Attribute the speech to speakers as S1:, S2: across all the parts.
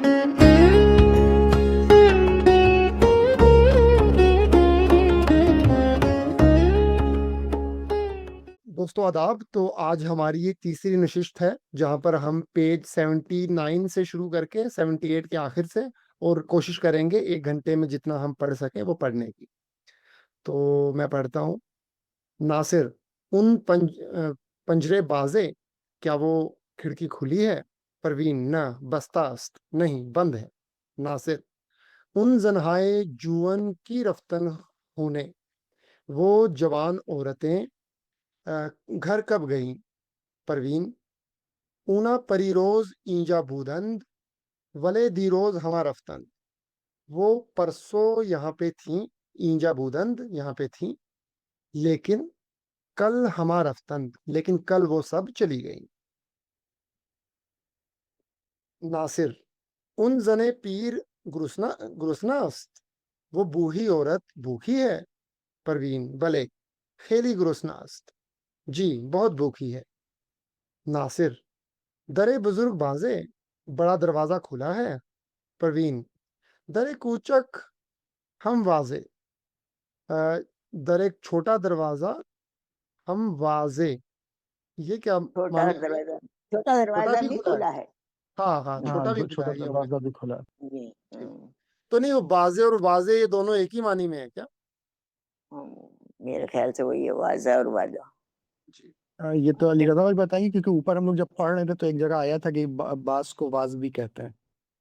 S1: दोस्तों आदाब। तो आज हमारी ये तीसरी नशिस्त है जहाँ पर हम पेज 79 से शुरू करके 78 के आखिर से और कोशिश करेंगे 1 घंटे में जितना हम पढ़ सकें वो पढ़ने की। तो मैं पढ़ता हूँ। नासिर, उन पंजरे बाजे, क्या वो खिड़की खुली है? परवीन, न बस्तास्त, नहीं बंद है। नासिर, उन जन्हाए जुअन की रफ्तन होने, वो जवान औरतें घर कब गईं? परवीन, ऊना परिरोज ईंजा बूदंद, वले दीरोज हमा रफ्तन, वो परसों यहाँ पे थी, ईंजा बूदंद यहाँ पे थी, लेकिन कल हमा रफ्तन, लेकिन कल वो सब चली गई। नासिर, उन जने पीर गुरुसना अस्त, वो बूढ़ी औरत भूखी है? परवीन, भले खेली गुरुसना अस्त, जी बहुत भूखी है। नासिर, दरे बुजुर्ग बाजे, बड़ा दरवाजा खुला है? परवीन, दरे कूचक हम वाजे, दर एक छोटा दरवाजा हम वाजे, ये क्या
S2: छोटा
S1: माने?
S2: दरवाजा, छोटा
S1: छोटा
S2: दरवाजा
S1: भी
S2: भी
S1: खुला है?
S2: खुला है।
S1: हाँ हाँ, छोटा भी खुला
S3: छोटा
S1: है, ये हो
S3: दरवाजा
S1: गया।
S3: भी खुला है।
S2: जी।
S1: ठीक। तो नहीं, वो बाजे और वाजे ये दोनों एक ही मानी में है क्या?
S2: मेरे ख्याल से वही है, वाजा और वाजा।
S1: जी।
S3: ये तो अली रजा भाई बताएंगे, क्योंकि ऊपर हम लोग जब पढ़ रहे थे तो एक जगह आया था कि बास को वाज भी कहते हैं।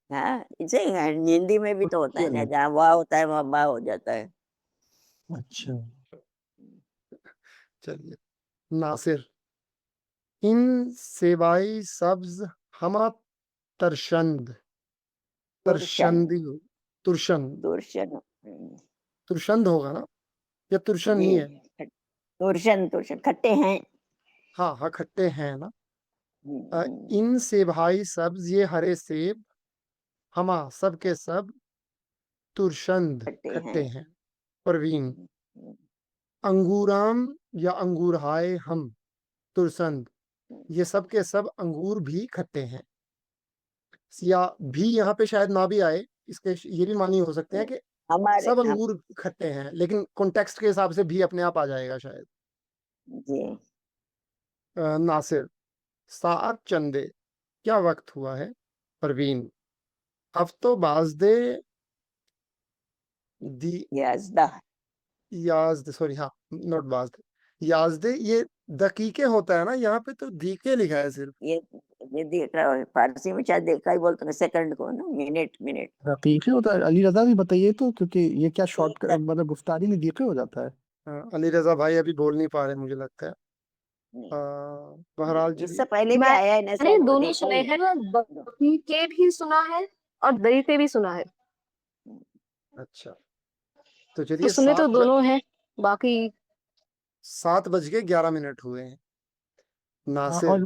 S2: हाँ, इसे हिंदी में भी तो होता है ना, जहाँ वाह होता है वहाँ बा हो जाता है।
S3: अच्छा।
S1: चलिए। नासिर, इन सेवाई सब्ज हमा तरशंद,
S2: तुरशन,
S1: तरशंदी, तुरशंद,
S2: तुरशन।
S1: तुरशंद होगा ना, या तुरशन
S2: जी,
S1: ही है?
S2: तुरशन तुरशन खट्टे हैं।
S1: हाँ हाँ, खट्टे हैं ना।
S2: हम्म,
S1: इन सेबाई सब्ज, ये हरे सेब, हमा सब के सब, तुरशंद
S2: खट्टे हैं।
S1: खट्टे हैं। परवीन,
S2: हम्म,
S1: अंगूराम या अंगूरहाय हम, तुरसंद, ये सब के सब अंगूर भी खट्टे हैं। या भी यहाँ पे शायद ना भी आए, इसके ये भी मानी हो सकते हैं कि
S2: हमारे
S1: सब अंगूर खट्टे हैं, लेकिन कॉन्टेक्स्ट के हिसाब से भी अपने आप आ जाएगा शायद।
S2: जी।
S1: नासिर, सात चंदे, क्या वक्त हुआ है? परवीन, हफ्तों बाजदे दी,
S2: याजदा,
S1: याजद, सॉरी, हाँ, नॉट बाजदे, याजदे, ये दकीके होता है ना, यहाँ पे तो दीके लिखा है सिर्फ।
S2: ये ये देखा, फारसी में शायद देखा ही बोलते हैं सेकंड को ना, मिनट मिनट।
S3: दकीके होता है? अली रजा भी बताइए तो, क्योंकि ये क्या
S2: एक
S3: शॉर्ट मतलब गुफ्तारी में दकीके हो जाता है।
S1: अली रजा भाई अभी बोल नहीं पा रहे, मुझे लगता है।
S2: नहीं,
S1: बहरहाल जी।
S2: इससे पहले भी आया है ना,
S4: मैंने
S2: सब
S4: दोनों
S2: देखा
S4: सुने
S2: ही है।
S4: हैं, के भी सुना है और दरी पे भी सुना है।
S1: अच्छा, तो
S4: तो
S1: चलिए,
S4: सुने तो दोनों हैं, बाकी
S1: 7:11 हुए हैं।
S3: और
S1: नासिर,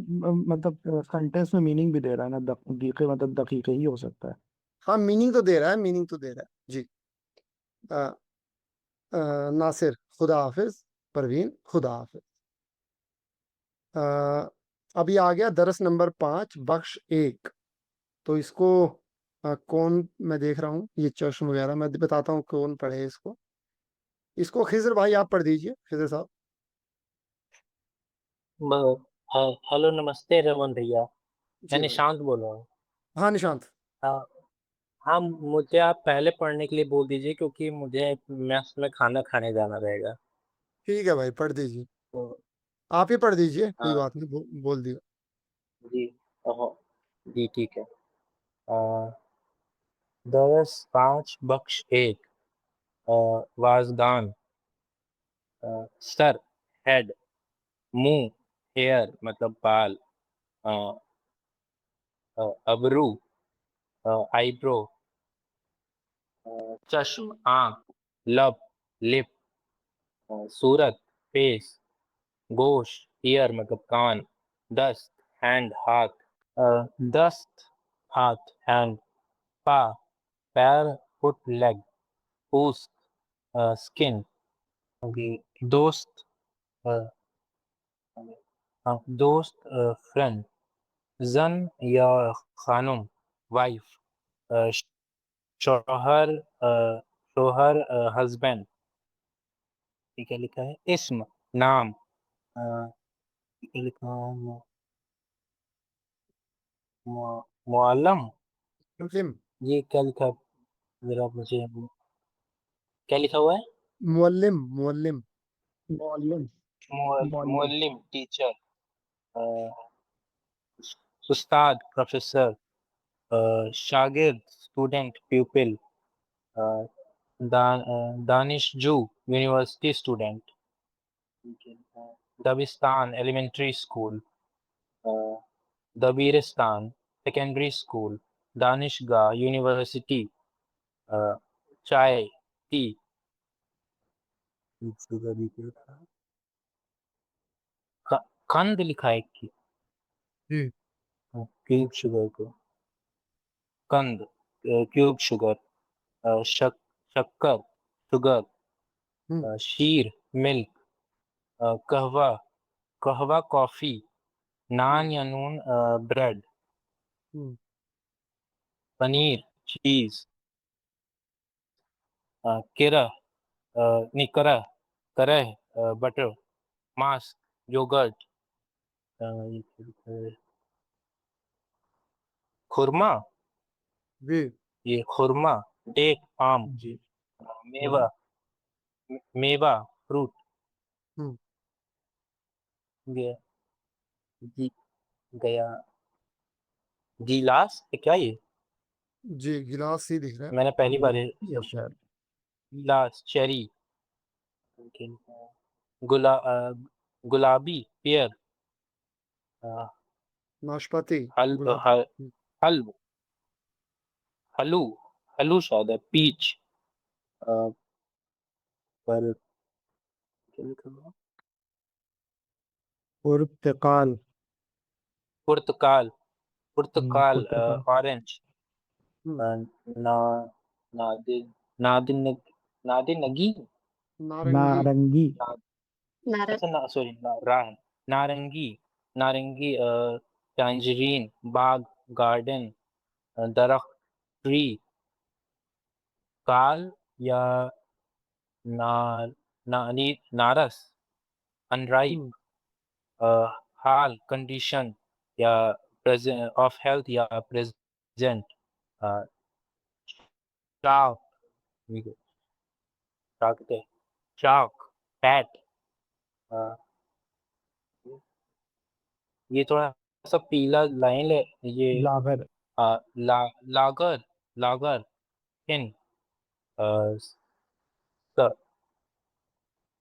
S3: मतलब सेंटेंस में मीनिंग भी दे रहा है ना, दकीके मतलब दकीके ही हो सकता है।
S1: हाँ, मीनिंग तो दे रहा है, मीनिंग तो दे रहा है जी। आ, नासिर, खुदा हाफिज। परवीन, खुदा हाफिज। आ, अभी आ गया दरस नंबर 5, बख्श 1। तो इसको कौन, मैं देख रहा हूँ ये चश्म वगैरह, मैं बताता हूँ कौन पढ़े इसको। इसको खिजर भाई आप पढ़ दीजिए, खिजर साहब।
S5: हेलो, नमस्ते रमन भैया। मैं
S1: जी भाई।
S5: निशांत बोल रहा हूँ।
S1: हाँ निशांत।
S5: हाँ। हाँ, मुझे आप पहले पढ़ने के लिए बोल दीजिए, क्योंकि मुझे मेस में खाना खाने जाना रहेगा।
S1: ठीक है भाई, पढ़ दीजिए।
S5: तो
S1: आप ही पढ़ दीजिए, कोई
S5: हाँ
S1: बात नहीं, बोल दिया।
S5: जी। ओहो, जी ठीक है। आ, 10 5 बख्श 1। वाजगान, सर, हेड। मुंह, हेयर मतलब बाल। आ, अबरू, आईब्रो। चश्म, आंख। लब, लिप। सूरत, फेस। गोश, ईयर मतलब कान। दस्त, हैंड हाथ। दस्त, हाथ हैंड। पा, पैर फुट लेग। पूस, स्किन। अभी दोस्त, अ, हाँ, दोस्त फ्रेंड। जन या खानुम, वाइफ। अ, शौहर शौहर हस्बैंड। ये क्या लिखा है? इस्म, नाम, ये लिखा है मुअल्लम।
S1: मुस्लिम
S5: ये क्या लिखा है? जरा मुझे क्या लिखा हुआ है?
S1: मुअल्लिम मुअल्लिम
S3: मॉलम मॉलम
S5: मुअल्लिम, टीचर, उस्ताद, प्रोफेसर, शागिर्द, स्टूडेंट, प्यूपिल, दानिशजू, यूनिवर्सिटी स्टूडेंट, दबिस्तान, एलिमेंट्री स्कूल, दबीरिस्तान, सेकेंडरी स्कूल, दानिशगाह, यूनिवर्सिटी, चाय, टी, कंद लिखा है कि
S1: जी
S5: क्यूब शुगर को, कंद, क्यूब शुगर, शक्कर, शुगर, शीर, मिल्क, कहवा, कहवा कॉफी, नान या नून, ब्रेड,
S1: हम्म,
S5: पनीर, चीज, किरा, नहीं करा, करह, बटर, मांस, योगर्ट, ये क्या लिखा है? खुरमा,
S1: जी
S5: ये खुरमा, डेट, आम,
S3: जी
S5: मेवा, मेवा, फ्रूट,
S1: हम्म,
S5: ये गी- गया, गिलास है क्या ये?
S1: जी गिलास ही दिख रहा है
S5: मैंने पहली बार ये
S3: या शायद
S5: गिलास, चेरी, गुला गुलाबी, पेयर,
S1: नाशपाती
S5: हल
S1: गुलाब
S5: हल हल हलू, हलू शायद है, पीच, पर क्या लिखा हुआ?
S3: पुर्तकाल
S5: पुर्तकाल, पुर्तकाल,
S3: पुर्तकाल
S5: ऑरेंज,
S1: हम्म,
S5: ना नादिन नादिन नादिनगी,
S1: नारंगी
S3: नारंगी
S5: ना,
S4: नारंग
S5: अच्छा ना, सॉरी, नारंगी, नारंगी, टैंजरीन, बाग, गार्डन, दरख्त, ट्री, काल या नार नारस, अनराइप,
S1: हम्म,
S5: हाल, कंडीशन या प्रेजेंट ऑफ हेल्थ या प्रेजेंट, चाक, चाक कहते हैं, चाक, पैट, ये थोड़ा सा पीला लाइन ले, ये
S3: लागर
S5: लागर, लागर, हिन,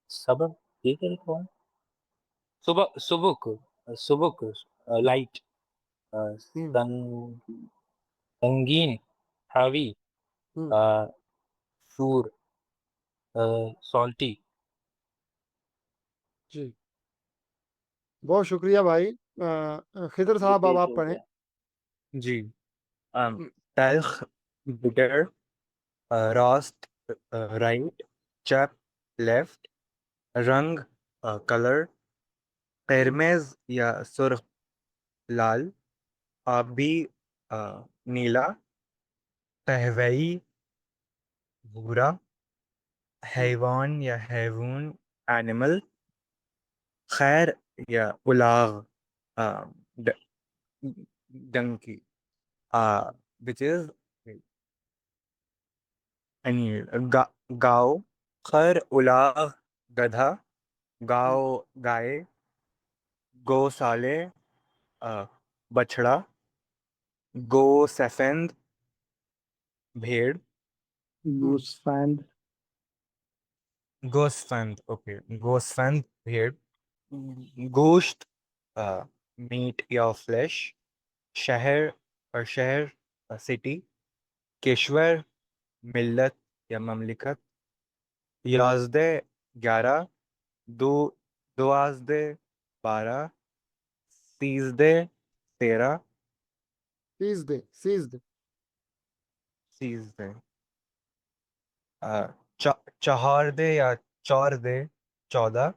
S5: सबक, ये क्या लिखा हुआ है? सुबह, सुबुक, सुबुक, लाइट,
S1: हम्म,
S5: संगीन, हैवी,
S1: हम्म,
S5: शूर, सॉल्टी।
S1: जी बहुत शुक्रिया भाई खिदर
S5: ये
S1: साहब अब
S5: पेश
S1: आप
S5: हो
S1: पढ़ें
S5: गया।
S6: जी तल्ख, बिटर, रास्ट, राइट, चप, लेफ्ट, रंग, कलर, किरमिज या सुर्ख, लाल, आबी, अ, नीला, कहवई, भूरा, हैवान या हैवून, एनिमल, खैर या उलाग, डंकी, which is गाओ, खर, उलाग, गधा, गाओ, गाय, गौसाले, बछड़ा, गो सफेद, भेड़,
S3: गूसफैंड
S6: गोस्फंद, ओके, गोस्फंद, भेड़, गोश्त, मीट या फ्लैश, शहर और शहर, सिटी, केशवर, मिल्लत या ममलिकत, याजदे, 11, दो, दुआजदे, 12, तीजदे, 13,
S1: सीज दे
S6: तीजदे, चहारदे या चौरदे, 14,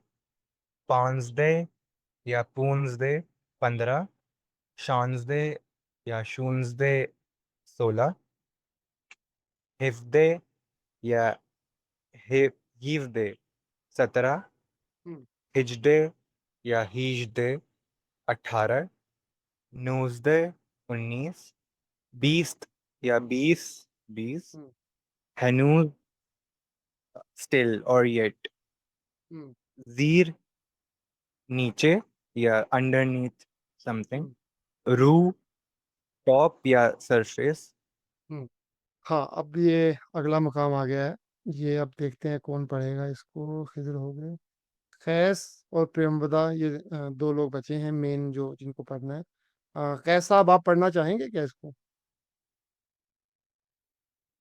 S6: पांचदे या पूंजदे, 15, शांजदे या शून्जदे, 16, हिफ्दे या हीवदे 17,
S1: हम्म,
S6: हिजडे या हीजदे 18, नूजदे 19, बीस्ट या 20,
S1: हम्म,
S6: हनूज स्टिल और येट,
S1: हम्म,
S6: जीर नीचे या अंडरनीथ समथिंग,
S1: हम्म,
S6: रू टॉप या सरफेस,
S1: हम्म। हाँ, अब ये अगला मकाम आ गया है। ये अब देखते हैं कौन पढ़ेगा इसको। खिजर हो गए, खैस और प्रेमवदा, ये दो लोग बचे हैं मेन जो जिनको पढ़ना है। कैस साहब, आप पढ़ना चाहेंगे क्या इसको?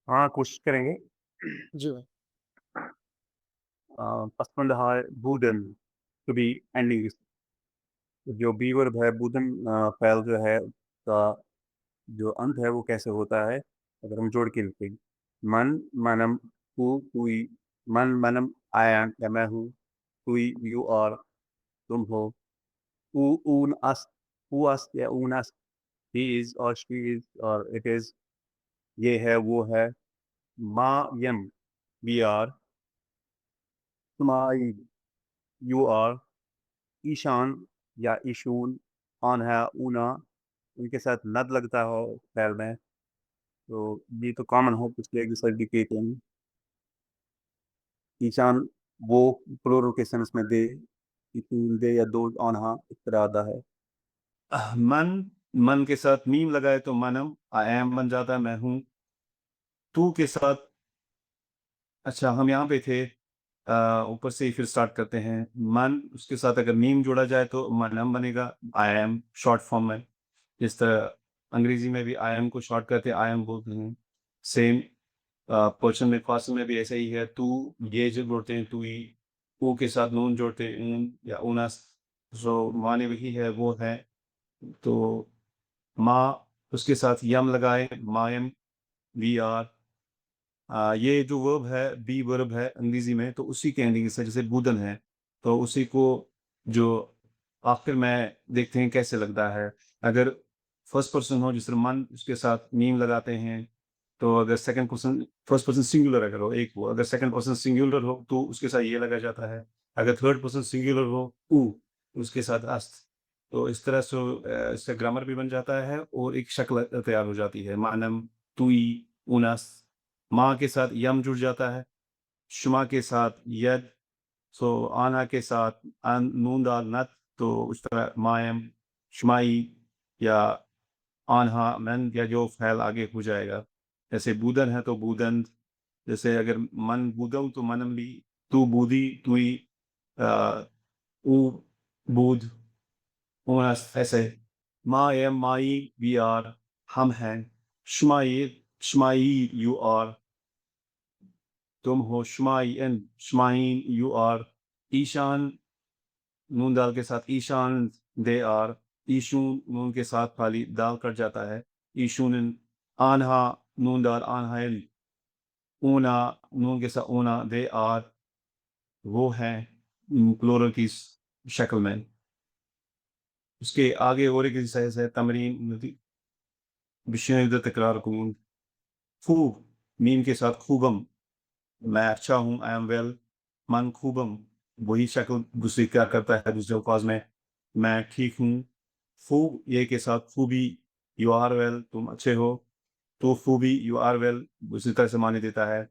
S7: हाँ, कोशिश करेंगे।
S1: जी भाई।
S7: पसंद है बूदन टू बी एंडिंग। जो बी वर्ब है बूदन फैल जो है उसका जो अंत है वो कैसे होता है अगर हम जोड़ के लिखें। मन मनम हुई, मन मनम आई एम या मैं हूँ, हुई यू आर तुम हो, ऊ ऊन अस हु अस या ऊन अस, ही इज और शी इज और इट इज, ये है वो है। मा यम वी आर, तुम्हारी यू आर, ईशान या ईशून, ऑन है ऊना, उनके साथ नद लगता हो पैर में, तो ये तो कॉमन हो पिछले एक दूसरे के हैं। ईशान वो प्लूरल के सेंस में दे, ईशून दे या दो, ऑन हा इस तरह आता है। मन मन के साथ मीम लगाए तो मनम, आई एम बन जाता है मैं हूँ। तू के साथ, अच्छा हम यहाँ पे थे, ऊपर से ही फिर स्टार्ट करते हैं। मन उसके साथ अगर मीम जोड़ा जाए तो मनम बनेगा, आई एम शॉर्ट फॉर्म में। जिस तरह अंग्रेजी में भी आई एम को शॉर्ट करते आई एम बोलते हैं, सेम पर्सन में फासिल में भी ऐसा ही है। तू ये जो जोड़ते हैं तू ही, ऊ के साथ नून जोड़ते हैं ऊन या ऊनस, जो माने वही है वो है। तो माँ उसके साथ यम लगाए, मायम वी आर। ये जो वर्ब है बी वर्ब है अंग्रेजी में, तो उसी के एंडिंग से जैसे बूदन है, तो उसी को जो आखिर में देखते हैं कैसे लगता है। अगर फर्स्ट पर्सन हो जिस तरह मन उसके साथ मीम लगाते हैं, तो अगर second person first person singular अगर हो एक वो, अगर सेकंड पर्सन सिंगुलर हो तो उसके साथ ये लगा जाता है। अगर थर्ड पर्सन सिंगुलर हो ऊ, उसके साथ अस्त। तो इस तरह से इससे ग्रामर भी बन जाता है और एक शक्ल तैयार हो जाती है। मानम तुई उनस, माँ के साथ यम जुड़ जाता है, शुमा के साथ यद, सो आना के साथ नून दाल नत, तो उस तरह मायम शुमाई या आन्हा मन या जो फैल आगे हो जाएगा। जैसे बूदन है तो बूदन, जैसे अगर मन बूदम तो मनम भी, तू बूदी तुई, ऊ बूद ऊनस, ऐसे। मा एम माई वी आर, हम हैं। शुमाई शुमाई यू आर, तुम हो। शुमाइन शुमाइन यू आर। ईशान नून दाल के साथ ईशान दे आर, ईशून नून के साथ खाली दाल कट जाता है, ईशून। आन्हा नून दाल आन्हाइल, ऊना नून के साथ ऊना दे आर, वो हैं प्लूरल की शक्ल में। उसके आगे और एक एक्सरसाइज है तमरीन विषय तकरार कून। खूब मीम के साथ खूबम, मैं अच्छा हूँ आई एम वेल। मन खूबम वही शक्ल दूसरी क्या करता है दूसरे अल्फाज में, मैं ठीक हूँ। खूब ये के साथ खूबी, यू आर वेल तुम अच्छे हो, तो खूबी यू आर वेल उसी तरह से माने देता है।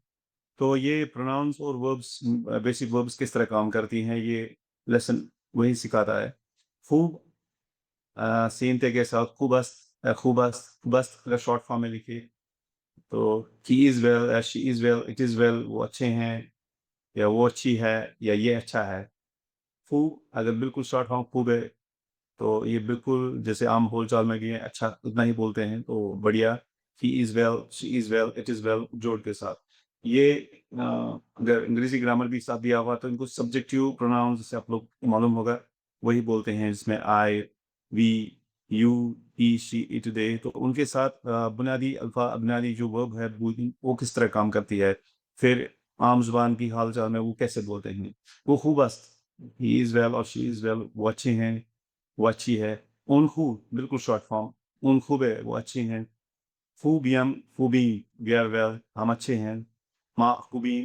S7: तो ये प्रोनाउंस और वर्ब्स, बेसिक वर्ब्स किस तरह काम करती हैं ये लेसन वही सिखाता है। खूब सीन ते के साथ खूबस्त, खूबस्त अगर शॉर्ट फॉर्म में लिखे तो he is well, she is well, it is well, वो अच्छे हैं या वो अच्छी है या ये अच्छा है। खूब अगर बिल्कुल शॉर्ट फॉर्म खूब है तो ये बिल्कुल जैसे आम बोलचाल में कि अच्छा उतना ही बोलते हैं तो बढ़िया। He is well, she is well, it is well जोड़ के साथ। ये अगर अंग्रेजी ग्रामर भी साथ दिया हुआ तो इनको सब्जेक्टिव प्रोनाउंस जैसे आप लोग को मालूम होगा वही बोलते हैं, जिसमें I we you he she it they. तो उनके साथ बुनियादी अल्फा बुनियादी जो वर्ब है वो किस तरह काम करती है, फिर आम जुबान की हाल चाल में वो कैसे बोलते हैं। वो खूबस्त, ही इज़ वेल और शी इज़ वेल, वो अच्छे हैं वो अच्छी है। उनखू बिल्कुल शॉर्ट फॉर्म, उनखूबे वो अच्छी हैं। फूबियम फूबी वी आर वेल, हम अच्छे हैं। माँ खूबी,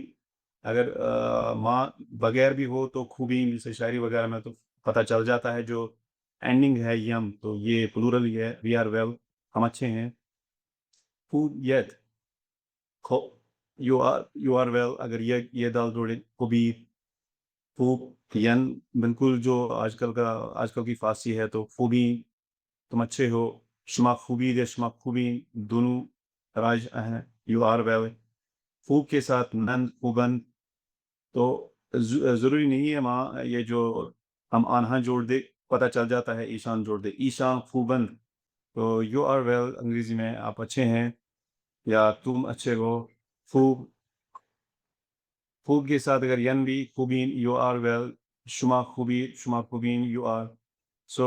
S7: अगर माँ बगैर भी हो तो खूबी जैसे शायरी वगैरह में तो पता चल जाता है। जो एंडिंग है यम, तो ये प्लूरल ही है, वी आर वेल, हम अच्छे हैं। फूयत खो, यू आर वेल, अगर ये दाल जोड़े खूबी। फूब यन, बिल्कुल जो आजकल की फारसी है, तो खूबी तुम अच्छे हो। शुमा खूबी दे शुमा खूबी, दोनों राज हैं, यू आर वेल। फूब के साथ नंद फूबन, तो जरूरी नहीं है माँ ये जो हम आन्हा जोड़ दे, पता चल जाता है ईशान जोड़ दे, ईशान फूबन। तो यू आर वेल अंग्रेजी में आप अच्छे हैं या तुम अच्छे हो। फूब फूब के साथ अगर यन भी खूबीन, यू आर वेल। शुमा खूबीन, यू आर। सो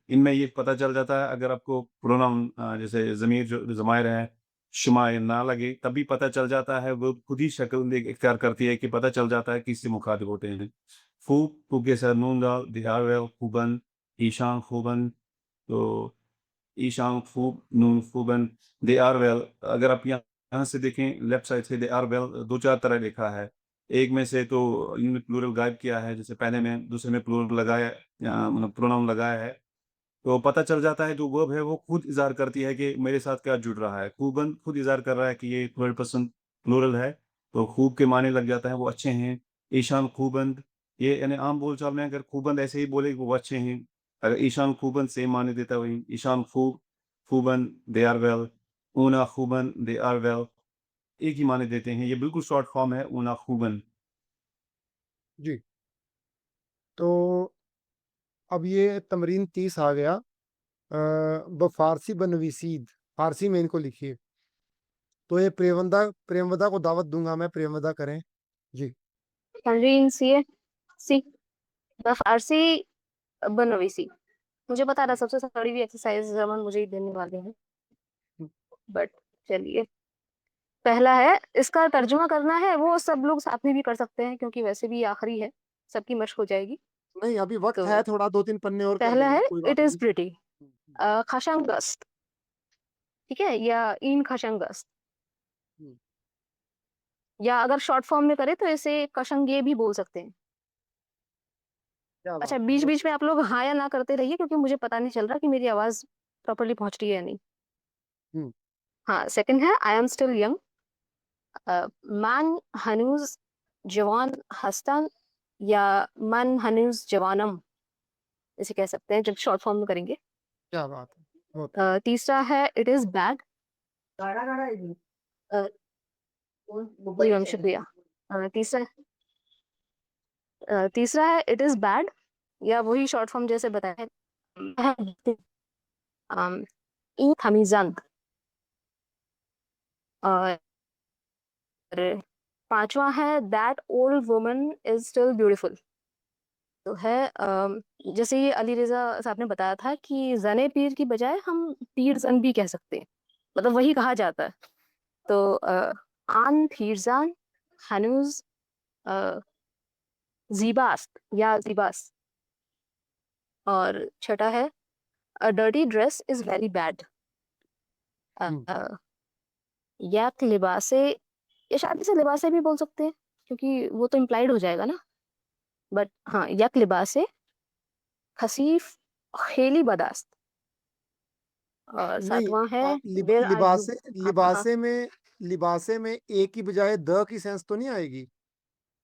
S7: इनमें ये पता चल जाता है, अगर आपको प्रोनाउन जैसे ज़मीर जो ज़मायर है, शुमा या ना लगे, तब भी पता चल जाता है, वो खुद ही शक्ल इख्तियार करती है कि पता चल जाता है किससे मुखातिब होते हैं। फूब के साथ नून दाल, दे आर वेल खूबन, ईशान खूबन। तो ईशान खूब, नून खूबन, दे आर वेल। अगर आप यहाँ से देखें लेफ्ट साइड से, दे आर वेल 2-4 तरह लिखा है। एक में से तो इन्होंने प्लूरल गायब किया है, जैसे पहले में, दूसरे में प्लूरल लगाया, मतलब प्रोनाउन लगाया है। तो पता चल जाता है जो वर्ब है वो खुद इज़हार करती है कि मेरे साथ क्या जुड़ रहा है। खूबन खुद इज़हार कर रहा है कि ये थर्ड पर्सन प्लूरल है, तो खूब के माने लग जाता है वो अच्छे हैं। ईशान खूबंद, ये यानी आम बोलचाल में अगर खूबंद ऐसे ही बोले वो अच्छे हैं। अगर ईशान खूबंद सेम माने देता है वही, ईशान खूब, खूबन दे आर वेल, ऊना खूबन दे आर वेल, एक ही माने देते हैं। ये बिल्कुल शॉर्ट फॉर्म है ऊना खूबन।
S1: जी। तो अब ये तमरीन 30 आ गया। फारसी बनवीसीद, फारसी में इनको लिखिए। तो ये प्रेमवदा को दावत दूंगा मैं, प्रेमवदा करें जी।
S4: तमरीन सी फारसी बनवीसी। मुझे पता था सबसे बड़ी भी एक्सरसाइज रमन मुझे ही देने वाले हैं, बट चलिए। पहला है, इसका तर्जुमा करना है वो सब लोग साथ में भी कर सकते हैं क्योंकि वैसे भी आखिरी है, सबकी मशक हो जाएगी।
S1: नहीं, अभी वक्त
S4: तो
S1: है थोड़ा, 2-3 पन्ने और कर
S4: पहला
S1: लेंगे,
S4: है
S1: कोई
S4: इट
S1: बात
S4: इज
S1: नहीं।
S4: प्रिटी, खशंगस्त, ठीक है, या इन खशंगस्त,
S1: हम्म,
S4: या अगर शॉर्ट फॉर्म में करे तो इसे कशंगे भी बोल सकते हैं।
S1: क्या
S4: अच्छा,
S1: बात है,
S4: बीच
S1: बहुत
S4: बीच में आप लोग हाँ या ना करते रहिए क्योंकि मुझे पता नहीं चल रहा कि मेरी आवाज प्रॉपरली पहुंच रही है या नहीं।
S1: हम्म,
S4: हाँ, सेकंड है I am still young, man हनूज जवान हस्तान, या मन हनूज जवानम, इसे कह सकते हैं जब शॉर्ट फॉर्म में करेंगे।
S1: क्या बात है, बहुत
S4: तीसरा है इट इज बैड, शुक्रिया। तीसरा तीसरा है इट इज बैड, या वही शॉर्ट फॉर्म जैसे बताया, ई हमीजंद। और पांचवा है that old woman is still beautiful. तो है जैसे ये अली रजा साहब ने बताया था कि जने पीर की बजाय हम पीर जन भी कह सकते हैं, मतलब वही कहा जाता है। तो आन पीरजान हनूज जीबास्त या जीबास। और छठा है a dirty dress is very bad,
S1: hmm,
S4: यक लिबासे, या शादी से लिबासे भी बोल सकते हैं क्योंकि वो तो इम्प्लाइड हो जाएगा ना, बट हाँ, यक लिबासे खसीफ खेली बदास्त। और
S1: नहीं,
S4: सातवां है वेयर आर यू।
S1: लिबासे
S4: हाँ हाँ,
S1: लिबासे में ए की बजाय द की सेंस तो नहीं आएगी?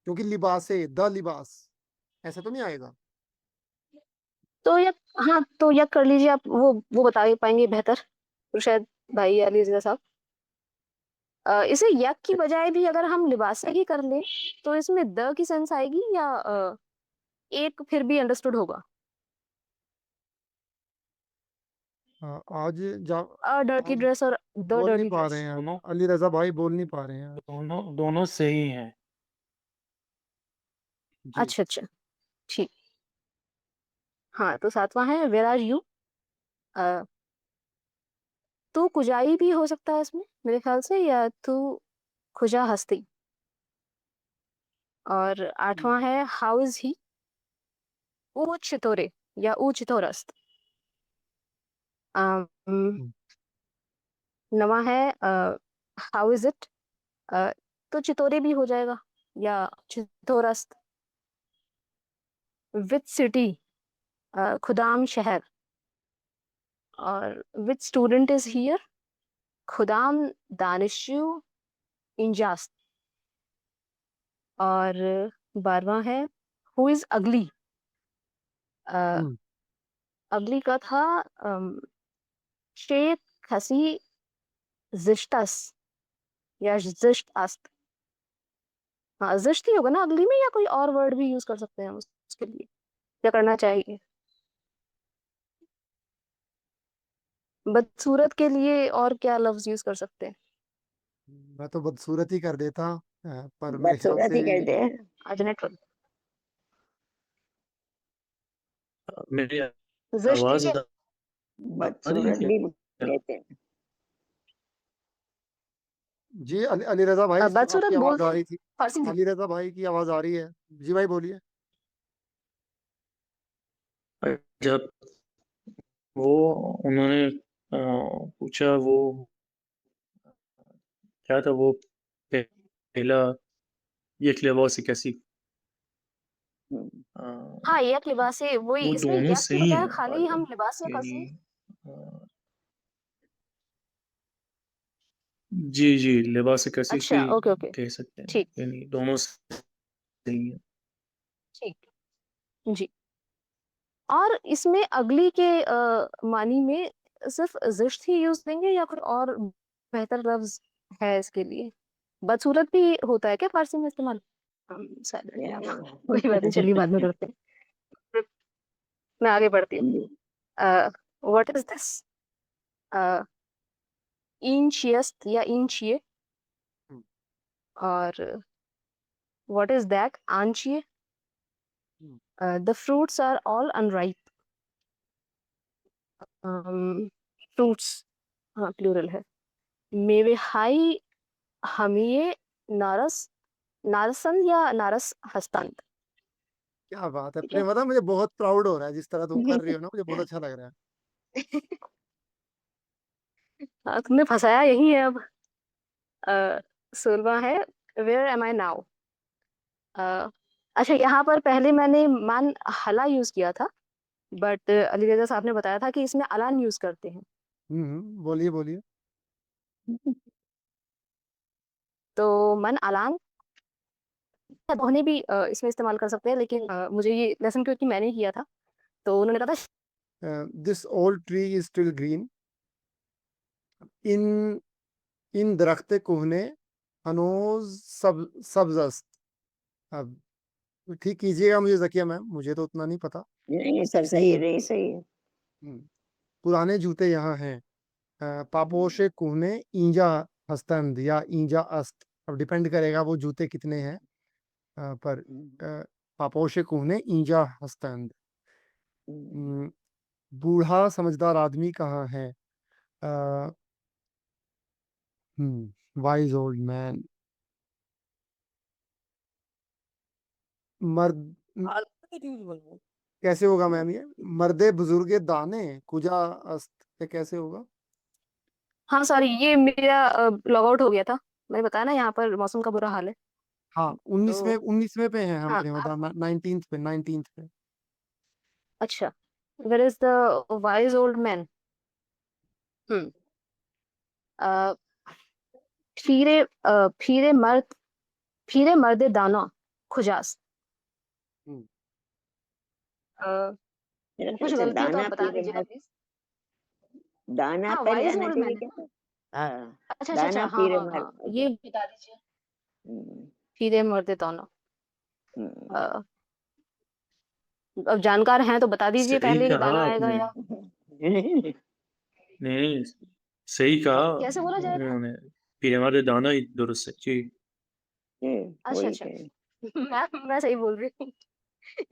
S1: क्योंकि लिबासे द लिबास, ऐसा तो नहीं आएगा?
S4: तो यक, हाँ तो यक कर लीजिए आप, वो बता पाएंगे बेहतर तो शायद भाई अली रजा साहब। इसे यक की बजाय भी अगर हम लिबासे ही कर ले तो इसमें द की सेंस आएगी या एक फिर भी अंडरस्टूड होगा।
S1: हाँ, आज जा
S4: अ डर्टी
S1: आज
S4: ड्रेस और द
S1: बोल नहीं
S4: डर्टी
S1: पा रहे
S4: ड्रेस।
S1: हैं,
S5: दोनों
S1: अली रजा भाई बोल नहीं पा रहे हैं।
S5: दोनों दोनों सही हैं।
S1: जी।
S4: अच्छा अच्छा, ठीक। हाँ, तो सातवां है वेयर आर यू। तू कुजाई भी हो सकता है इसमें मेरे ख्याल से, या तू खुजा हस्ती। और आठवां है हाउ इज ही, ऊ चितोरे या ऊ चितोरस्त।
S1: हम्म,
S4: नवा है हाउ इज इट, तो चितोरे भी हो जाएगा या चितोरस्त। विच सिटी, खुदाम शहर। और विच स्टूडेंट इज हियर, खुदाम दानिशु इंजास। और 12वां है हु इज अगली।
S1: हम्म,
S4: अगली का था शेख खसी जिश्तस या जिश्त अस्त। हाँ जिश्त ही होगा ना अगली में, या कोई और वर्ड भी यूज कर सकते हैं हम उसके लिए, क्या करना चाहिए? बदसूरत के लिए और क्या लफ्ज यूज कर सकते हैं?
S1: मैं तो बदसूरत ही कर देता, पर मेरे ख्याल
S2: बदसूरत
S1: से
S2: ही कहते हैं।
S4: आज नेटवर्क
S8: मेरी
S4: जिश्त
S8: आवाज
S4: ठीक है।
S8: आ रही है
S2: बदसूरत
S8: क्या?
S2: भी कहते हैं।
S1: जी अली रजा भाई,
S4: बदसूरत
S1: आपकी
S4: बोल
S1: आवाज आ रही थी।
S4: फारसी में।
S1: अली रजा भाई की आवाज आ रही है। जी भाई बोलिए।
S8: जब वो उन्होंने पूछा वो क्या था वो पहला ये क्लेवर कैसी
S2: हम्म,
S4: हाँ यक लिबास है, वही
S8: वो
S4: इसमें
S8: दोनों
S4: यक की
S8: सही
S4: बजाय
S8: है
S4: खाली हम लिबास या
S8: यानी
S4: कसी।
S8: जी जी लिबास कैसी भी
S4: अच्छा ओके ओके
S8: कह सकते हैं,
S4: ठीक
S8: यानी दोनों सही है।
S4: ठीक जी। और इसमें अगली के मानी में सिर्फ जिश्त ही यूज देंगे या कोई और बेहतर लफ्ज है इसके लिए? बदसूरत भी होता है क्या फारसी में इस्तेमाल?
S2: या
S4: कोई बात नहीं, चलिए बाद में करते हैं। मैं आगे बढ़ती हूँ। व्हाट इज दिस, इंचियस्ट या इंचिए।
S1: हम्म,
S4: और व्हाट इज दैट, आंचिए।
S1: Hmm,
S4: the fruits are all unripe. Fruits हाँ प्लूरल है। मेवे हाई हमिये नारस, नारसन या नारस हस्तांत।
S1: क्या बात है
S4: ठीक है।
S1: प्रेम, मुझे बहुत प्राउड हो रहा है जिस तरह तुम कर रही हो ना, मुझे बहुत अच्छा लग रहा है।
S4: हाँ, तुमने फंसाया यही है अब। 16वां है वेयर एम आई नाउ। अच्छा यहाँ पर पहले मैंने मान हला यूज किया था, बट अली रजा साहब ने बताया था कि इसमें अलान यूज करते हैं।
S1: बोलिए बोलिए।
S4: तो मन अलान या दोहने भी इसमें इस्तेमाल कर सकते हैं, लेकिन मुझे ये लेसन क्योंकि मैंने किया था तो उन्होंने कहा था
S1: this old tree is still green, इन इन दरख्त कोहने हनोज सब्ज अस्त। अब ठीक कीजिएगा मुझे जकिया मैम, मुझे तो उतना नहीं पता।
S2: नहीं सब सही है, नहीं सही है।
S1: हम्म, पुराने जूते यहाँ हैं, पापोशे कोहने ईंजा हस्तंद या ईंजा अस्त। अब डिपेंड करेगा वो जूते कितने हैं, पर पापोशे कोहने ईंजा हस्तंद। हम्म, बूढ़ा समझदार आदमी कहाँ है, वाइज ओल्ड मैन। मर्द कैसे होगा मैम ये, मर्दे बुजुर्गे दाने कुजा अस्त, ये कैसे होगा?
S4: हाँ सॉरी ये मेरा लॉग आउट हो गया था। मैंने बताया ना यहाँ पर मौसम का बुरा हाल है।
S1: हाँ
S4: तो
S1: 19वें पे हैं हम
S4: हाँ
S1: प्रेमदा, 19th पे।
S4: अच्छा, where is the wise old man. Hmm अ, फिरे फिरे मर्द, फिरे मर्दे दाना खुजास।
S1: हम्म,
S4: अ,
S2: मेरा ख्याल
S4: कुछ
S2: से
S4: गलती हो तो आप
S2: दाना
S4: बता
S2: पीरे
S4: दीजिएगा
S2: मर,
S4: प्लीज।
S2: दाना
S4: हाँ
S2: पहले
S4: वाइज
S2: आना
S4: ओल्ड
S2: चाहिए
S4: मैन है
S2: क्या?
S4: ना।
S2: हाँ,
S4: अच्छा अच्छा अच्छा
S2: दाना
S4: हाँ
S2: पीरे
S4: हाँ
S2: मर।
S4: हाँ ये बता दीजिए।
S2: हम्म,
S4: फिरे मर्दे दाना।
S2: हम्म।
S4: अ, अब जानकार हैं तो बता दीजिए
S8: सही
S4: पहले कि
S8: कहा
S4: दाना आएगा
S8: आपने,
S4: या
S8: नहीं सही कहा
S4: कैसे बोला जाएगा।
S8: उन्होंने, फिर हमारे दाना ही दुरुस्त है जी।
S4: अच्छा
S2: वही
S4: अच्छा
S2: थे।
S4: मैं सही बोल रही हूँ।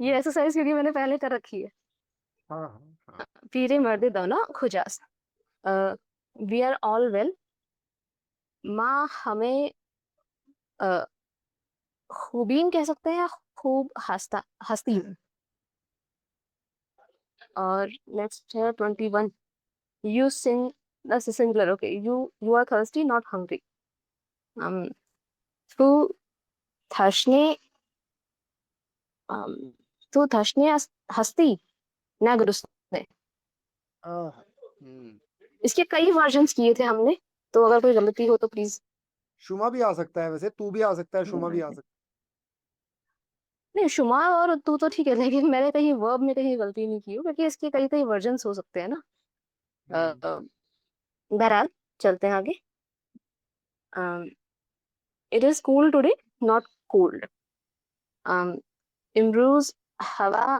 S4: ये एक्सरसाइज क्योंकि मैंने पहले कर रखी है।
S1: हाँ हाँ हाँ।
S4: फिरे मर्दे दाना खुजास। वी आर ऑल वेल, माँ हमें खूबीन कह सकते हैं या खूब हंसता हंसती हूँ। और नेक्स्ट है 21 you sing That's a singular. Okay, you are thirsty, not hungry. तू थशने तू थशने हस्ती ना गुरुस्ने। इसके कई वर्जन्स किए थे हमने, तो अगर कोई गलती हो तो प्लीज।
S1: शुमा भी आ सकता है, वैसे तू भी आ सकता है, शुमा भी आ सकता
S4: नहीं, शुमा और तू तो ठीक है, लेकिन मैंने कहीं वर्ब में कहीं गलती नहीं की हो, क्योंकि इसके कई कई वर्जन्स हो सकते हैं ना।
S1: है।
S4: बहरहाल चलते हैं आगे। It is cool today, not cold. इमरूज हवा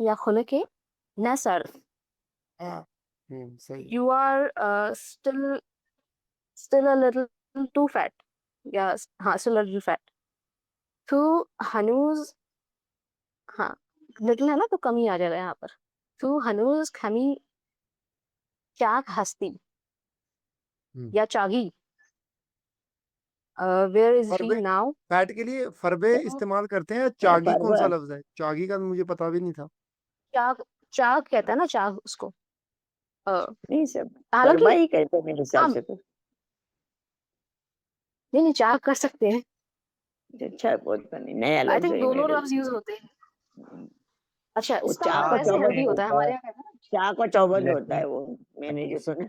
S4: या खुनके न सर्द।
S1: सही।
S4: You are still a little too fat. Yeah, हाँ, still a little fat. तू हनूज, हाँ, little है ना तो कमी आ जाएगा यहाँ पर। तू हनूज खमी चाक हस्ती या Chagai. Where is he
S1: फरबे
S4: now?
S1: Fat के लिए फरबे इस्तेमाल करते हैं। चागी कौन सा लफ्ज है? चागी का मुझे पता भी नहीं था।
S4: चाक, चाक कहता है ना, चाक उसको।
S2: नहीं सब
S4: हालांकि
S2: परवा ही कहते हैं मेरे हिसाब
S4: हाँ,
S2: से तो।
S4: नहीं नहीं, चाक कर सकते हैं।
S2: अच्छा, बहुत फनी, नया
S4: आई
S2: लफ्ज
S4: थिंक
S2: है
S4: दोनों
S2: मेरे
S4: लफ्ज यूज होते हैं।
S2: लिए।
S4: अच्छा,
S2: वो
S4: इसका
S2: चाक और
S4: वैसे
S2: चौबंद
S4: हेल्दी होता है,
S2: होता
S4: हमारे
S2: है,
S4: यहाँ कहते हैं ना।
S2: चाक और चौबंद होता है वो, मैंने जो सुना।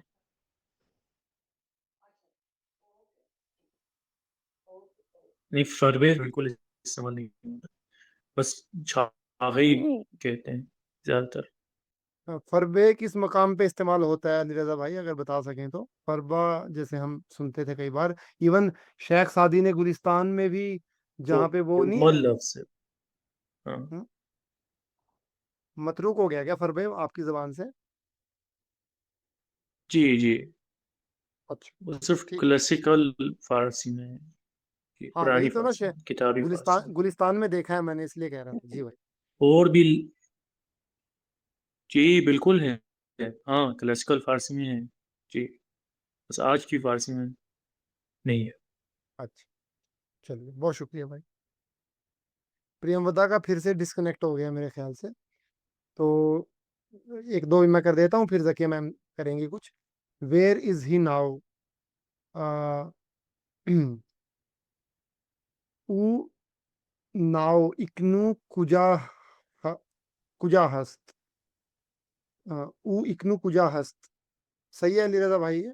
S8: नहीं, फरवे बिल्कुल इस्तेमाल नहीं होता, बस छावे ही
S2: नहीं,
S8: कहते हैं ज्यादातर।
S1: फरबे किस मकाम पे इस्तेमाल होता है अली रजा भाई, अगर बता सकें तो? फरबा जैसे हम सुनते थे कई बार, इवन शेख सादी ने गुलिस्तान में भी, जहाँ पे वो नहीं
S8: बहुत
S1: है।
S8: लफ्ज है। हाँ
S1: हम्म, मतरूक हो गया क्या फरबे आपकी जबान से?
S8: जी जी,
S1: अच्छा,
S8: वो सिर्फ
S1: ठीक।
S8: क्लासिकल फारसी में है, कि
S1: हाँ वही
S8: पुरानी
S1: तो ना,
S8: फारसी में, किताबी फारसी में।
S1: गुलिस्तान में देखा है मैंने, इसलिए कह रहा था जी भाई।
S8: और भी जी बिल्कुल है, हाँ क्लासिकल फारसी में है जी, बस आज की फारसी में नहीं है।
S1: अच्छा, चलिए, बहुत शुक्रिया भाई। प्रियमवदा का फिर से डिस्कनेक्ट हो गया मेरे ख्याल से, तो एक दो मैं कर देता हूँ, फिर जकिया मैम करेंगी कुछ। Where is he now? ऊ नाउ इक्नू कुजा कुजा हस्त। ऊ इक्नू कुजा हस्त, सही है अली रजा भाई ये?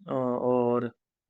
S8: और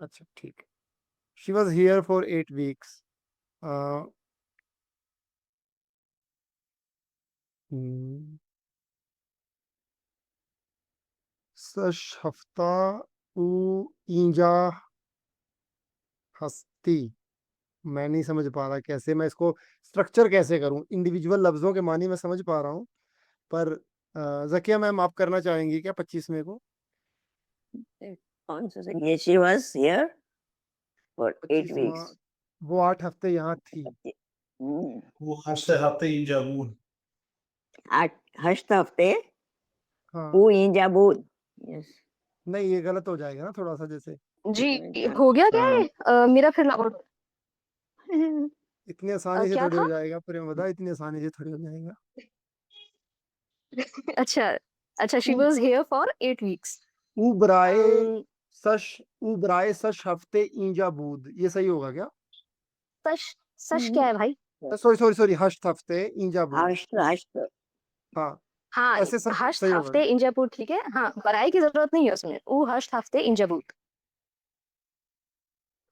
S1: अच्छा, ठीक है। She was here for 8 weeks। सश हफ्ता ऊ ईंजा हस्ती। मैं नहीं समझ पा रहा कैसे मैं इसको स्ट्रक्चर कैसे करूं। इंडिविजुअल लफ्जों के मानी मैं समझ पा रहा हूं, पर जकिया मैम आप करना चाहेंगी क्या 25वें को?
S2: कौन सा से? ये शी वाज हियर फॉर 8
S1: 25वां,
S2: वीक्स।
S1: वो 8 हफ्ते यहाँ थी।
S9: वो हफ्ते हफ्ते इंजाबून।
S2: 8 8 हफ्ते
S1: हाँ,
S2: वो इंजाबूद। यस।
S1: नहीं ये गलत हो जाएगा ना थोड़ा सा, जैसे
S4: जी, हो गया क्या ये? मेरा फिर लागू।
S1: इतनी आसानी से
S4: क्या
S1: थोड़ी
S4: था?
S1: हो जाएगा प्रेम बता, इतनी आसानी से थोड़ी हो जाएगा।
S4: अच्छा अच्छा, she was here for 8 weeks।
S1: उबराए सश, उबराए सश हफ्ते ईंजा बूद, ये सही होगा क्या?
S4: सच, सच क्या है भाई?
S1: सॉरी सॉरी सॉरी, हश्त हफ्ते ईंजा बूद।
S2: हष्ट हष्ट।
S1: हाँ,
S4: हाँ,
S1: ऐसे
S4: हश्त
S1: सही होगा।
S4: हफ्ते इंजापुर, ठीक है। हाँ, बराई की जरूरत नहीं है उसमें। ऊ हश्त हफ्ते इंजाबूत।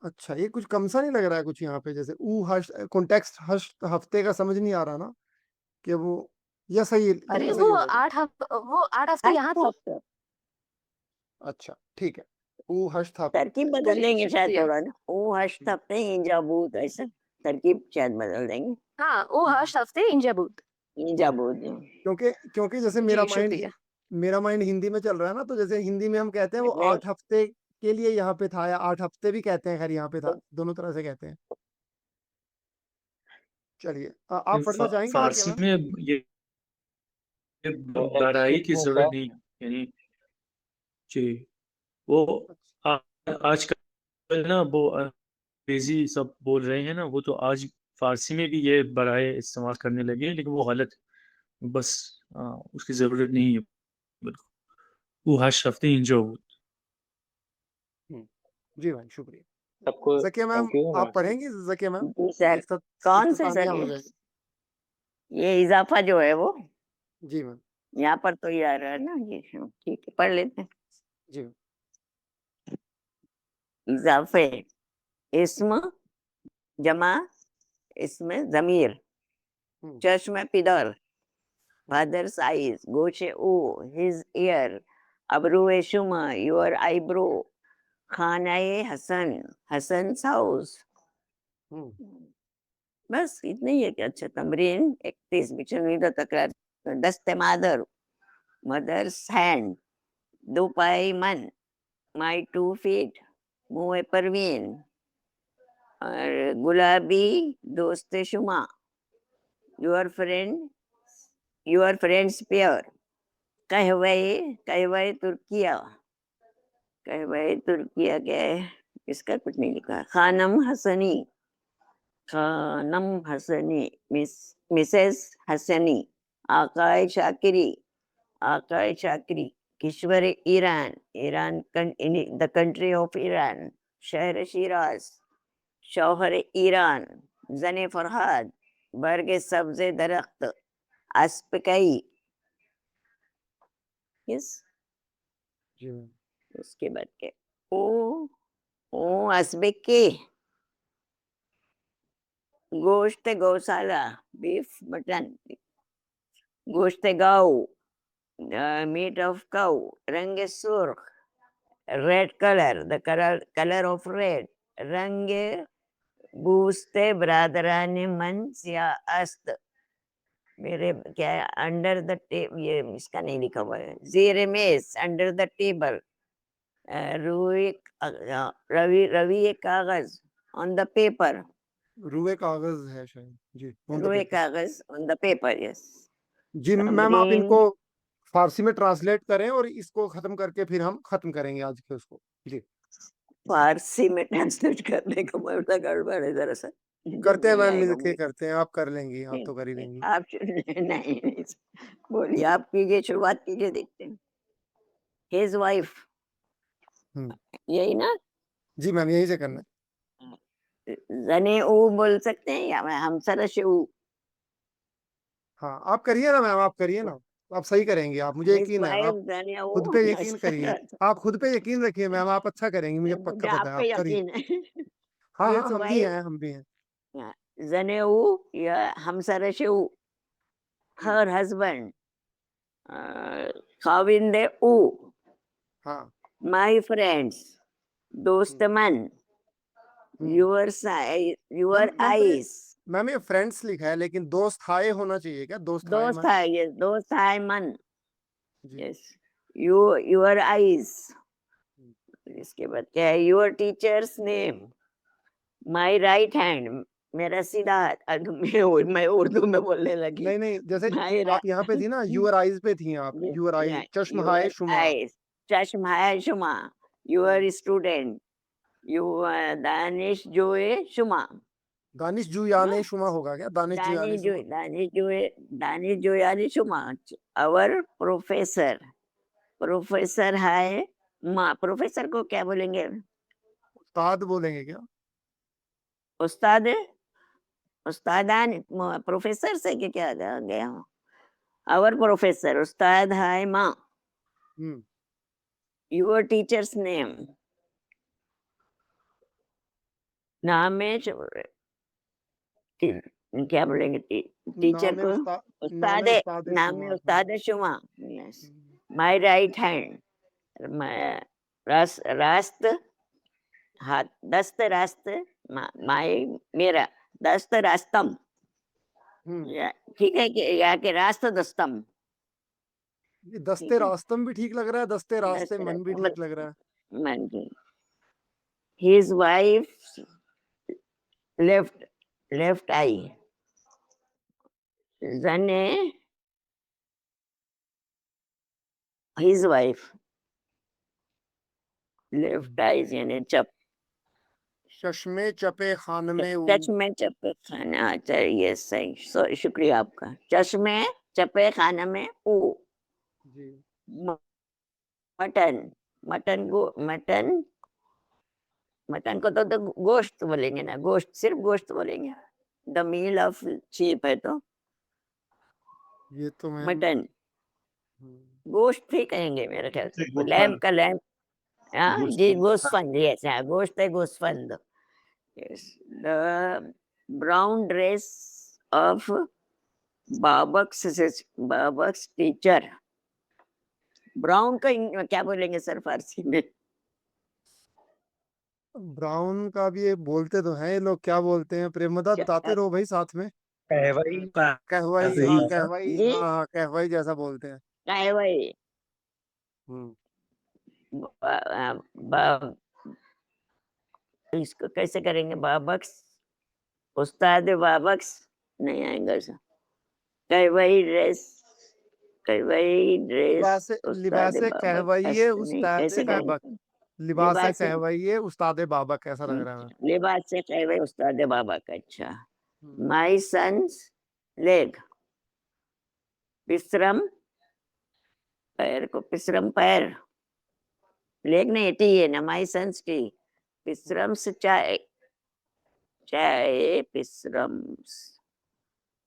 S1: अच्छा, ये कुछ कम सा नहीं लग रहा है कुछ यहाँ पे? जैसे ऊ हश्त, कॉन्टेक्स्ट हश्त हफ्ते का समझ नहीं आ रहा ना, कि वो, या सही,
S4: अरे
S1: ये सही
S4: वो
S1: होगा क्या?
S4: 8 हफ्ते यहाँ
S2: हष्ट
S4: थी।
S2: हफ्ते।
S1: अच्छा, ठीक है। ऊ हश्त हफ्ते,
S2: तरकीब बदल
S4: जी,
S2: देंगे शायद
S4: शुक्रिया।
S2: थोड़ा ना, वो हष्ट हफ्ते इंजाबूद, ऐसा तरकीब शायद बदल देंगे।
S4: हाँ, ऊ हश्त हफ्ते इंजाबूत।
S2: इंजाबूद।
S1: क्योंकि क्योंकि जैसे
S4: जी, शुक्रिया।
S1: मेरा माइंड हिंदी में चल रहा है ना, तो जैसे हिंदी में हम कहते हैं वो
S2: नहीं
S1: 8 हफ्ते के लिए यहाँ पे था, या 8 हफ्ते भी कहते हैं, खैर यहाँ पे था, दोनों तरह से कहते हैं। चलिए, आप पढ़ना चाहेंगे जकिया
S8: फारसी
S1: मैम?
S8: में ये बराई की जरूरत नहीं है, यानी जी वो आज का ना वो अंग्रेजी सब बोल रहे हैं ना, वो तो आज फारसी में भी ये बराए इस्तेमाल करने लगे हैं, लेकिन वो गलत है। बस उसकी जरूरत नहीं है बिल्कुल। वो हशरफती इंजो
S1: जी भाई शुक्रिया।
S5: सबको
S1: जकिया मैम
S5: थैंक यू।
S1: आप पढ़ेंगे जकिया मैम?
S2: जी सर,
S1: एक साथ
S2: कौन से
S1: इख्तितामिया
S2: सर
S1: हो
S2: ये?
S1: जाएगी।
S2: ये इजाफा जो है वो
S1: जी मैम।
S2: यहाँ पर तो ये आ रहा है ना, ये ठीक है, पढ़ लेते हैं।
S1: जी
S2: इजाफे, इस्म जमा, इसमें जमीर,
S1: हम्म,
S2: चश्म पिदर, father's eyes, गोशे O, his ear, अबरूए शुमा, your eyebrow, खानाए Hasan, हसन's house।
S1: हम्म,
S2: बस इतने ही है कि अच्छा तमरीन 31 बिचनीदा तकरार, दस्ते मादर, मदर्स हैंड, दो पाई मन, माई 2 feet, मुँह परवीन, और गुलाबी दोस्त शुमा, योर फ्रेंड्स पेयर, कहवे तुर्किया, कहवे तुर्किया क्या है, इसका कुछ नहीं लिखा। खानम हसनी, मिसेस हसनी, आकाय शाकिरी, किश्वर Iran, the country of Iran, शहर शिराज, शौहर ईरान, जने फरहाद, बर्ग सब्जे दरख्त, अस्पकई। यस,
S1: जी मैम।
S2: उसके बाद के ओ अस्बेके, गोश्त गौशाला, बीफ मटन, गोश्त गाऊ, मीट ऑफ काऊ, रंग सुर्ख, red colour, the colour of red, रंग बूस्ते ब्रादरान मन सिया अस्त, मेरे क्या है, अंडर द टेबल, ये इसका नहीं लिखा हुआ है, ज़ेर मेज, अंडर द टेबल, रवि एक कागज, ऑन द पेपर,
S1: रुए कागज है शायद। जी ऑन द
S2: रुए
S1: पेपर।
S2: कागज ऑन द पेपर। यस,
S1: जी मैम आप
S2: तमरीन
S1: इनको फारसी में ट्रांसलेट करें और इसको खत्म करके फिर हम खत्म करेंगे आज के उसको। जी
S2: फारसी में ट्रांसलेट करने का बड़ा गड़बड़ है दरअसल,
S1: करते हैं
S2: नहीं
S1: मैम,
S2: आएगा
S1: मिलके
S2: मुझे।
S1: करते हैं, आप कर लेंगी, आप तो कर ही
S2: नहीं,
S1: लेंगी।
S2: आप नहीं, बोलिए, आप कीजिए, शुरुआत कीजिए, देखते हैं। हिज वाइफ,
S1: हम्म,
S2: यही ना?
S1: जी मैम यहीं से करना है।
S2: जने ऊ बोल सकते हैं या हम सरश ऊ?
S1: हाँ आप करिए ना मैम, आप करिए ना, आप सही करेंगे, आप मुझे
S2: हिज
S1: यकीन है,
S2: वाइफ
S1: आप
S2: जने ऊ।
S1: खुद पे यकीन करिए, आप खुद पे यकीन रखिए मैम, आप अच्छा करेंगी, मुझे
S2: मुझे
S1: पक्का
S2: आप
S1: पता है,
S2: पे
S1: आप करिए।
S2: यकीन है।
S1: हाँ हाँ
S2: हिज
S1: हम भी
S2: वाइफ
S1: हैं, हम भी हैं।
S2: जने ऊ या हम सरश ऊ, हर हस्बैंड, खाविंदे ऊ,
S1: हाँ
S2: माय फ्रेंड्स, दोस्त मन, योर
S1: मैम मैम तो
S2: आईज,
S1: मैम ये फ्रेंड्स लिखा है, लेकिन दोस्त हाय होना चाहिए क्या? दोस्त हाय
S2: दोस्त
S1: मन।
S2: है, ये दोस्त है मन।
S1: जी
S2: यस, योर आईज। इसके बाद क्या है? Your teachers name, my right hand, मेरा सीधा हाथ। मैं उर्दू में बोलने लगी।
S1: नहीं नहीं, जैसे
S2: माय
S1: आप यहाँ पे थी ना, यूर आइज पे थी आप, यूर आई, चश्म हाय
S2: योर
S1: शुमा।
S2: आईज, चश्म है शुमा, योर स्टूडेंट, यू दानिश जोए शुमा,
S1: दानिश जुयाने शुमा होगा क्या? दानिश जुयाने शुमा।
S2: दानिश जोयानी शुमा, अवर प्रोफेसर, प्रोफेसर है माँ। प्रोफेसर को क्या बोलेंगे?
S1: उस्ताद बोलेंगे क्या?
S2: उस्ताद, उस्तादान, प्रोफेसर से क्या गया हूँ। अवर प्रोफेसर, उस्ताद है माँ।
S1: हम्म
S2: योर टीचर्स नेम, नाम है क्या बोलेंगे? टीचर
S1: नाम
S2: को
S1: उस्ताद, नाम
S2: उस्ताद,
S1: उस्ताद
S2: नाम
S1: शुमा।
S2: है
S1: हाँ
S2: उस्ताद शुमा। यस, माय राइट हैंड, रास्त हाथ, दस्त रास्त, माय मेरा, दस्त रास्तम,
S1: हम्म
S2: ठीक है कि या के रास्त दस्तम?
S1: ये
S2: ठीक
S1: दस्ते
S2: है,
S1: रास्तम भी ठीक लग रहा है, दस्ते
S2: दस्त
S1: रास्ते मन भी
S2: रास्तम
S1: ठीक लग रहा है।
S2: मन की। हिज वाइफ लेफ्ट आई, जने हिज वाइफ लेफ्ट आई यानी चप,
S1: चश्मे चपे खान में
S2: चश्मे चपे खाना, अच्छा ये सही, सॉरी, शुक्रिया आपका। चश्मे चपे खाना में ऊ।
S1: जी
S2: म- मटन, मटन मटन को तो गोश्त बोलेंगे ना, गोश्त, सिर्फ गोश्त बोलेंगे। द मील ऑफ शीप है तो
S1: ये तो मैं
S2: मटन, गोश्त ही कहेंगे मेरे ख्याल से।
S7: गोश्त
S2: लैम्प का लैम्प, हाँ
S7: गोश्त
S2: जी, गोश्तफंद, यस, हाँ, गोश्त है, गोश्तफंद। Yes, the brown dress of Babak's teacher. Brown का क्या बोलेंगे सर फारसी में?
S1: ब्राउन का भी ये बोलते तो हैं ये लोग, क्या बोलते हैं प्रेमदा, बताते रहो भाई साथ में।
S6: कहवाई
S1: कहवाई,
S7: सही
S1: हाँ
S7: है।
S1: कहवाई,
S2: जी,
S1: हाँ हाँ कहवाई जैसा बोलते हैं।
S2: काय भाई,
S1: हम्म
S2: इसको कैसे करेंगे? बाबक्स, उस्ताद बाबक्स नहीं आएगा सर। कहवाई ड्रेस, कहवाई ड्रेस, उस्ताद
S1: लिबासे
S2: बाबक,
S1: कहवाइए
S2: नहीं,
S1: उस्ताद
S2: कैसे करेंगे?
S1: बाबक, लिबासे
S2: लिबास से,
S1: कहवाइए उस्ताद बाबक, ऐसा लग रहा है।
S2: लिबास से कहवाई उस्ताद बाबक, अच्छा।
S1: हम्म।
S2: माई सन्स लेग, विश्रम, पैर को विश्रम, पैर, लेग नहीं, टी है ना, माई सन्स टी, विश्रम से चाय, चाय विश्रम,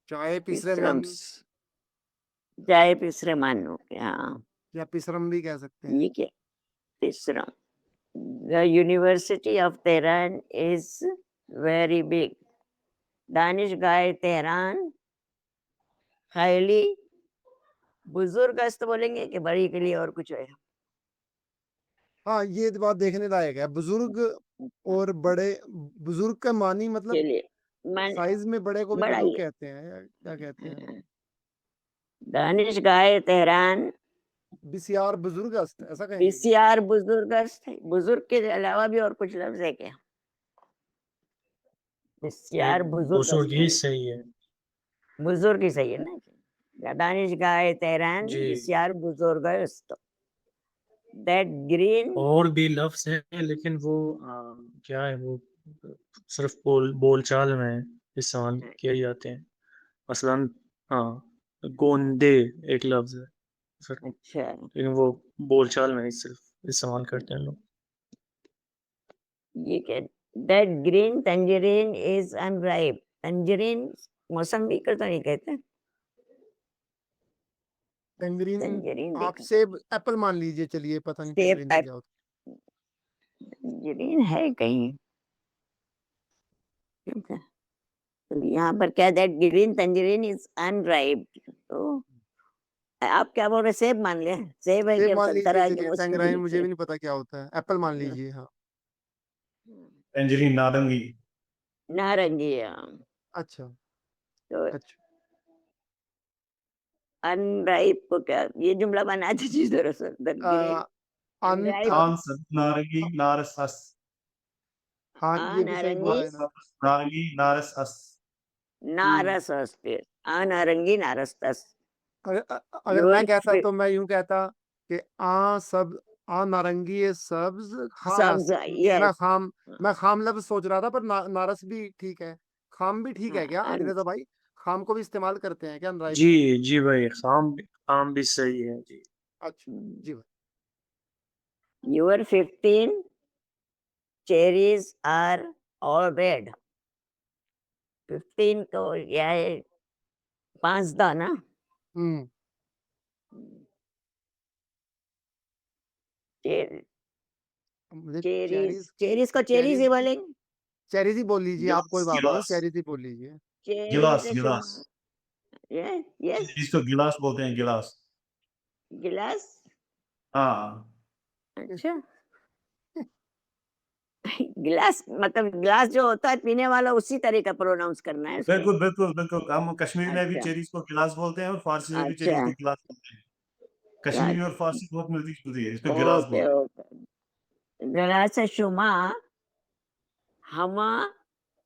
S1: चाहे पिसरे मन,
S2: विश्रम, चाय विश्रम मानो क्या? हाँ,
S1: या पिसरम भी कह सकते हैं।
S2: ये क्या, विश्रम। The University of Tehran is very big. दानिशगाह तेहरान हाईली बुजुर्ग अस्त बोलेंगे कि बड़ी के लिए और कुछ है?
S1: हाँ ये बात देखने लायक है, बुजुर्ग और बड़े, बुजुर्ग का मानी मतलब
S2: के लिए मान,
S1: साइज में बड़े को भी
S2: बड़ा
S1: बुजुर्ग
S2: ही
S1: कहते हैं, या क्या कहते हैं?
S2: है। दानिशगाह तेहरान
S1: बिसियार बुजुर्ग अस्त, ऐसा कहेंगे?
S2: बीसीआर बुजुर्ग अस्त है। बुजुर्ग के अलावा भी और कुछ लफ्ज है क्या? बीसीआर बुजुर्ग
S8: बुजुर्ग
S2: अस्त
S8: ही
S2: है,
S8: सही है।
S2: बुजुर्ग ही सही है ना। दानिशगाह तेहरान
S8: जी।
S2: बीसीआर बुजुर्ग अस्त। दैट ग्रीन,
S8: और भी लफ्ज हैं लेकिन वो क्या है, वो सिर्फ बोलचाल में इस्तेमाल किए जाते हैं। मसलन हाँ, गोंदे एक लफ्ज है सर,
S2: अच्छा,
S8: लेकिन वो बोलचाल में ही सिर्फ इस्तेमाल करते हैं लोग।
S2: ये क्या? That green tangerine is unripe. Tangerine मौसम्बी का तो नहीं कहते,
S1: टंगरीन,
S2: तंजरीन
S1: आप
S2: देखो,
S1: सेब एप्पल मान लीजिए, चलिए पता नहीं
S2: सेब
S1: टंगरीन का क्या होता
S2: तंजरीन है कहीं, ठीक है। तो यहाँ पर क्या, that green tangerine is unripe, तो आप क्या बोल रहे, सेब मान ले, सेब
S1: है।
S2: है
S1: सेब
S2: कि
S1: मान लीजिए,
S2: संतरा है कि
S1: चलिए टंगराइन
S2: मौसम्बी
S1: मुझे
S2: है?
S1: भी नहीं पता क्या होता है, एप्पल मान लीजिए। हाँ
S7: टैंजरीन नारंगी।
S2: नारंगी, हाँ।
S1: अच्छा
S2: तो
S1: अच्छा।
S2: अनराइप को क्या, ये जुमला बना दीजिए जरा sir. The green
S1: un
S2: unripe,
S7: answer नारंगी नारस अस।
S1: हाँ ये भी सही
S2: नारंगी,
S1: बोला है ना।
S7: नारंगी नारस अस।
S2: नारस अस्ते, नारंगी नारस्तस।
S1: अगर मैं
S2: योर
S1: कहता तो मैं यूं कहता कि आ सब, आ नारंगी ये सब्ज खास।
S2: सब्ज,
S1: मैं
S2: यस।
S1: खाम, मैं खाम लफ्ज सोच रहा था, पर नारस भी ठीक है, खाम भी ठीक है क्या रिजा भाई? खाम को भी इस्तेमाल करते हैं क्या अनराइप
S8: जी
S1: में?
S8: जी भाई, खाम भी सही है जी।
S1: अच्छा जी भाई।
S2: Your 15 cherries are all red. 15 तो क्या है, 5 दाना।
S1: हम्म मुझे
S2: चेरीज,
S1: चेरीज,
S2: चेरीज को चेरीज ही
S1: चेरीज,
S2: बोलेंगे।
S1: चेरीज ही बोल लीजिए आप, कोई बात नहीं,
S7: गिलास
S1: चेरीज ही बोल लीजिए।
S7: गिलास
S2: चेरीज,
S7: गिलास।
S2: यस यस,
S7: इसको गिलास बोलते हैं, गिलास।
S2: गिलास,
S7: हाँ
S2: अच्छा। गिलास मतलब गिलास जो होता है पीने वाला, उसी तरह का प्रोनाउंस करना है उसको।
S7: बिल्कुल बिल्कुल बिल्कुल, हम कश्मीरी में भी
S2: अच्छा
S7: चेरीज को गिलास बोलते हैं और फारसी में भी
S2: अच्छा
S7: चेरीज को गिलास बोलते हैं। कश्मीरी और
S2: अच्छा,
S7: फारसी बहुत मिलती जुलती है, इसको गिलास
S2: ओके
S7: बोलते
S2: ओके। गिलास शुमा हमा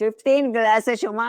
S2: 15 गिलास शुमा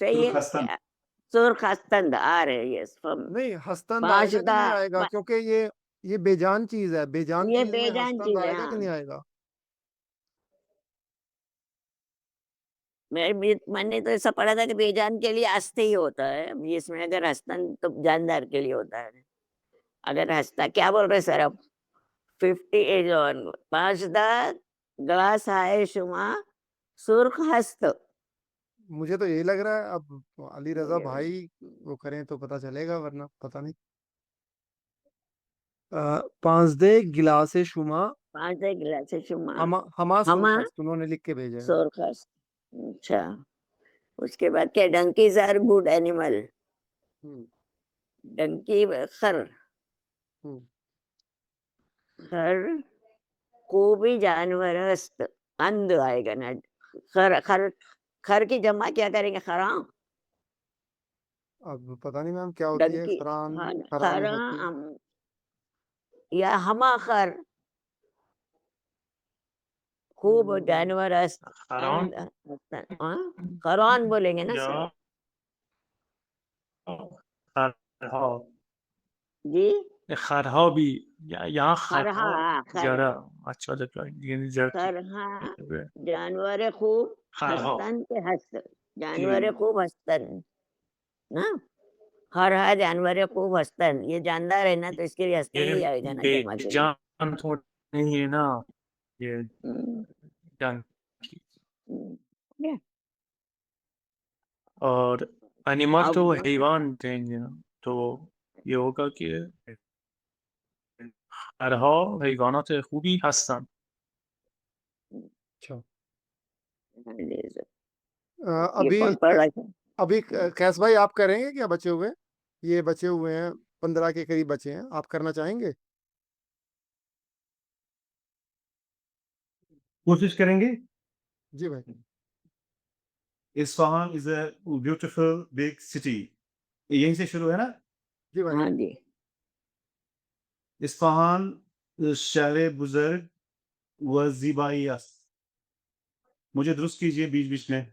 S2: सही है
S7: हैं।
S2: क्या? सुर्ख हस्तंद आ रहे, यस,
S1: नहीं हस्तंद
S2: 5
S1: आएगा कि नहीं आएगा, क्योंकि ये ये बेजान चीज है, बेजान
S2: ये
S1: चीज में
S2: बेजान
S1: हस्तंत
S2: चीज है,
S1: आएगा कि
S2: हाँ।
S1: नहीं आएगा?
S2: मैंने तो ऐसा पढ़ा था कि बेजान के लिए हस्ते ही होता है, इसमें अगर हस्तन तो जानदार के लिए होता है। अगर हस्ता क्या बोल रहे सर अब? 50 एज ऑन 5 दाग ग्लास आए शुमा सुर्ख हस्त।
S1: मुझे तो यही लग रहा है, अब अली रजा
S2: ये
S1: भाई वो करें तो पता चलेगा, वरना पता नहीं। 5 दे गिलासे शुमा
S2: 5 दाग गिलास शुमा
S1: हमा
S2: हमा
S1: सुरखस्त उन्होंने लिख के भेजा है।
S2: सुर्ख हस्त। अच्छा, उसके बाद क्या? Donkeys are good animal.
S1: Hmm,
S2: donkey खर,
S1: हम्म।
S2: खर को भी जानवर हस्त, अंध आएगा ना। खर खर खर की जमा क्या करेंगे? खरा।
S1: अब पता नहीं मैम क्या होती है,
S2: डंकी,
S1: खरान
S2: हाँ,
S1: खरान
S2: खरा
S1: होती है।
S2: या हमा खर खूब जानवर हस्त,
S8: खरान
S2: हाँ? खरान बोलेंगे ना
S8: या
S2: सर
S8: खरहा
S2: जी।
S8: खरहा भी यहाँ
S2: खरहा,
S8: खरहा
S2: खर
S8: जरा अच्छा लग रहा है ये जरा
S2: खरहा जानवर खूब
S8: खरहा
S2: हस्तन के हस्त,
S8: जी
S2: जानवर खूब हस्तन ना। हर जानवर खूब हस्तन, ये जानदार है ना, तो इसके लिए हस्तन
S8: ये
S2: ही आएगा ना जमा के लिए।
S8: बेजान तो नहीं है ना ये
S2: हम्म,
S8: जान
S2: क्या?
S8: और एनिमल तो
S2: अब
S8: हैवान कहेंगे ना, तो ये होगा कि खरहा हैवानात खूबी हस्तन।
S1: अच्छा।
S2: ये
S1: अभी
S2: कौन पढ़ रहा था?
S1: अभी कैस भाई आप करेंगे क्या? बचे हुए, ये बचे हुए हैं, 15 के करीब बचे हैं, आप करना चाहेंगे?
S7: कोशिश करेंगे।
S1: जी भाई।
S7: Isfahan is a beautiful big city, यहीं से शुरू है ना?
S1: जी भाई।
S2: हाँ जी।
S7: इस्फहान शहर बुजुर्ग व ज़िबाइयस। मुझे दुरुस्त कीजिए बीच बीच में,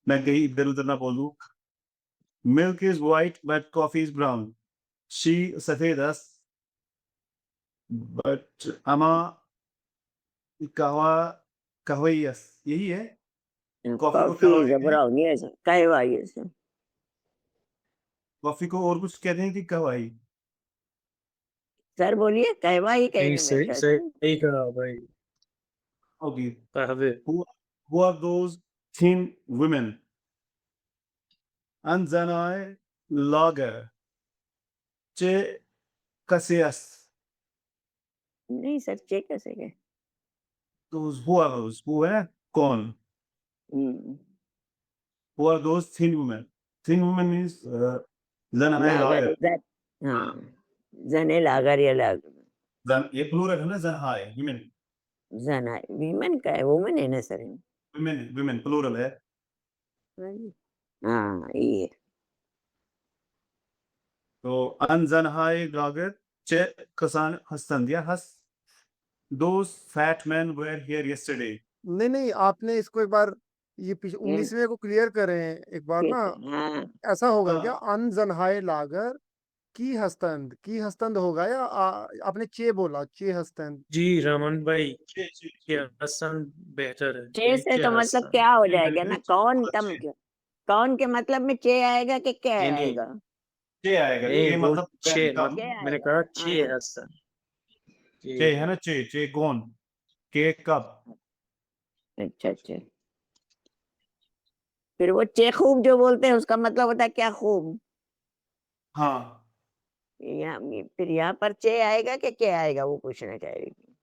S7: मैं कहीं इधर उधर ना बोलूं। Milk is white but coffee is brown. She सफेद बट अमा कहवा कहवैयस, यही है। कॉफी को
S2: कॉफी
S7: कहवा कहते हैं।
S2: ब्राउन, यस कहवा, यस।
S7: कॉफी को और कुछ कहते हैं कि कहवाई?
S2: सर बोलिए, कहवा ही
S8: नहीं
S2: कहेंगे मेरे
S8: सही
S2: ख्याल से।
S8: सही कहा भाई
S7: ओके।
S8: कहवे
S7: who are those thin women? Anzanai lager che casillas.
S2: नहीं सर, चेक कैसे गए?
S7: Those who are those? Who है कौन? Who are those thin women? Thin women means zanai
S2: लागर
S7: lager.
S2: इज दैट, हाँ, जने लागर या लागर,
S7: ये plural है ना, zanai women.
S2: जना वीमेन का है, वुमेन है ना सर?
S7: Women plural है।
S2: हाँ ये
S7: तो anzanai lager che kasan hassan दिया हस। Those fat men were here yesterday.
S1: नहीं नहीं, आपने इसको एक बार ये 19वें को क्लियर करें एक बार ना।
S2: हाँ,
S1: ऐसा होगा क्या?
S7: हाँ
S1: अनजनहाय लागर की हस्तंद होगा, या आपने चे बोला, चे हस्तंद?
S8: जी रमन भाई
S7: चे चे
S8: के
S7: चे
S8: हसन बेहतर है
S2: चे से
S8: के
S2: तो मतलब
S8: हसन
S2: क्या हो
S7: चे
S2: जाएगा ना,
S7: मैंने
S2: कौन
S7: बोला
S2: तम
S7: चे।
S2: कौन के मतलब में चे आएगा कि क्या
S8: नहीं नहीं
S2: आएगा?
S7: चे आएगा,
S8: नहीं
S7: ये
S8: वो
S7: मतलब
S8: छे
S7: कम।
S2: चे
S8: मैंने
S2: आएगा,
S8: कहा छे
S2: हाँ।
S8: हसन
S7: चे
S8: जी
S7: है ना, चे चे कौन, के कब।
S2: अच्छा अच्छा, फिर वो चे खूब जो बोलते हैं उसका मतलब होता है क्या? खूब।
S7: हाँ
S2: फिर यहाँ पर चे आएगा कि क्या आएगा, वो पूछना चाह रही थी।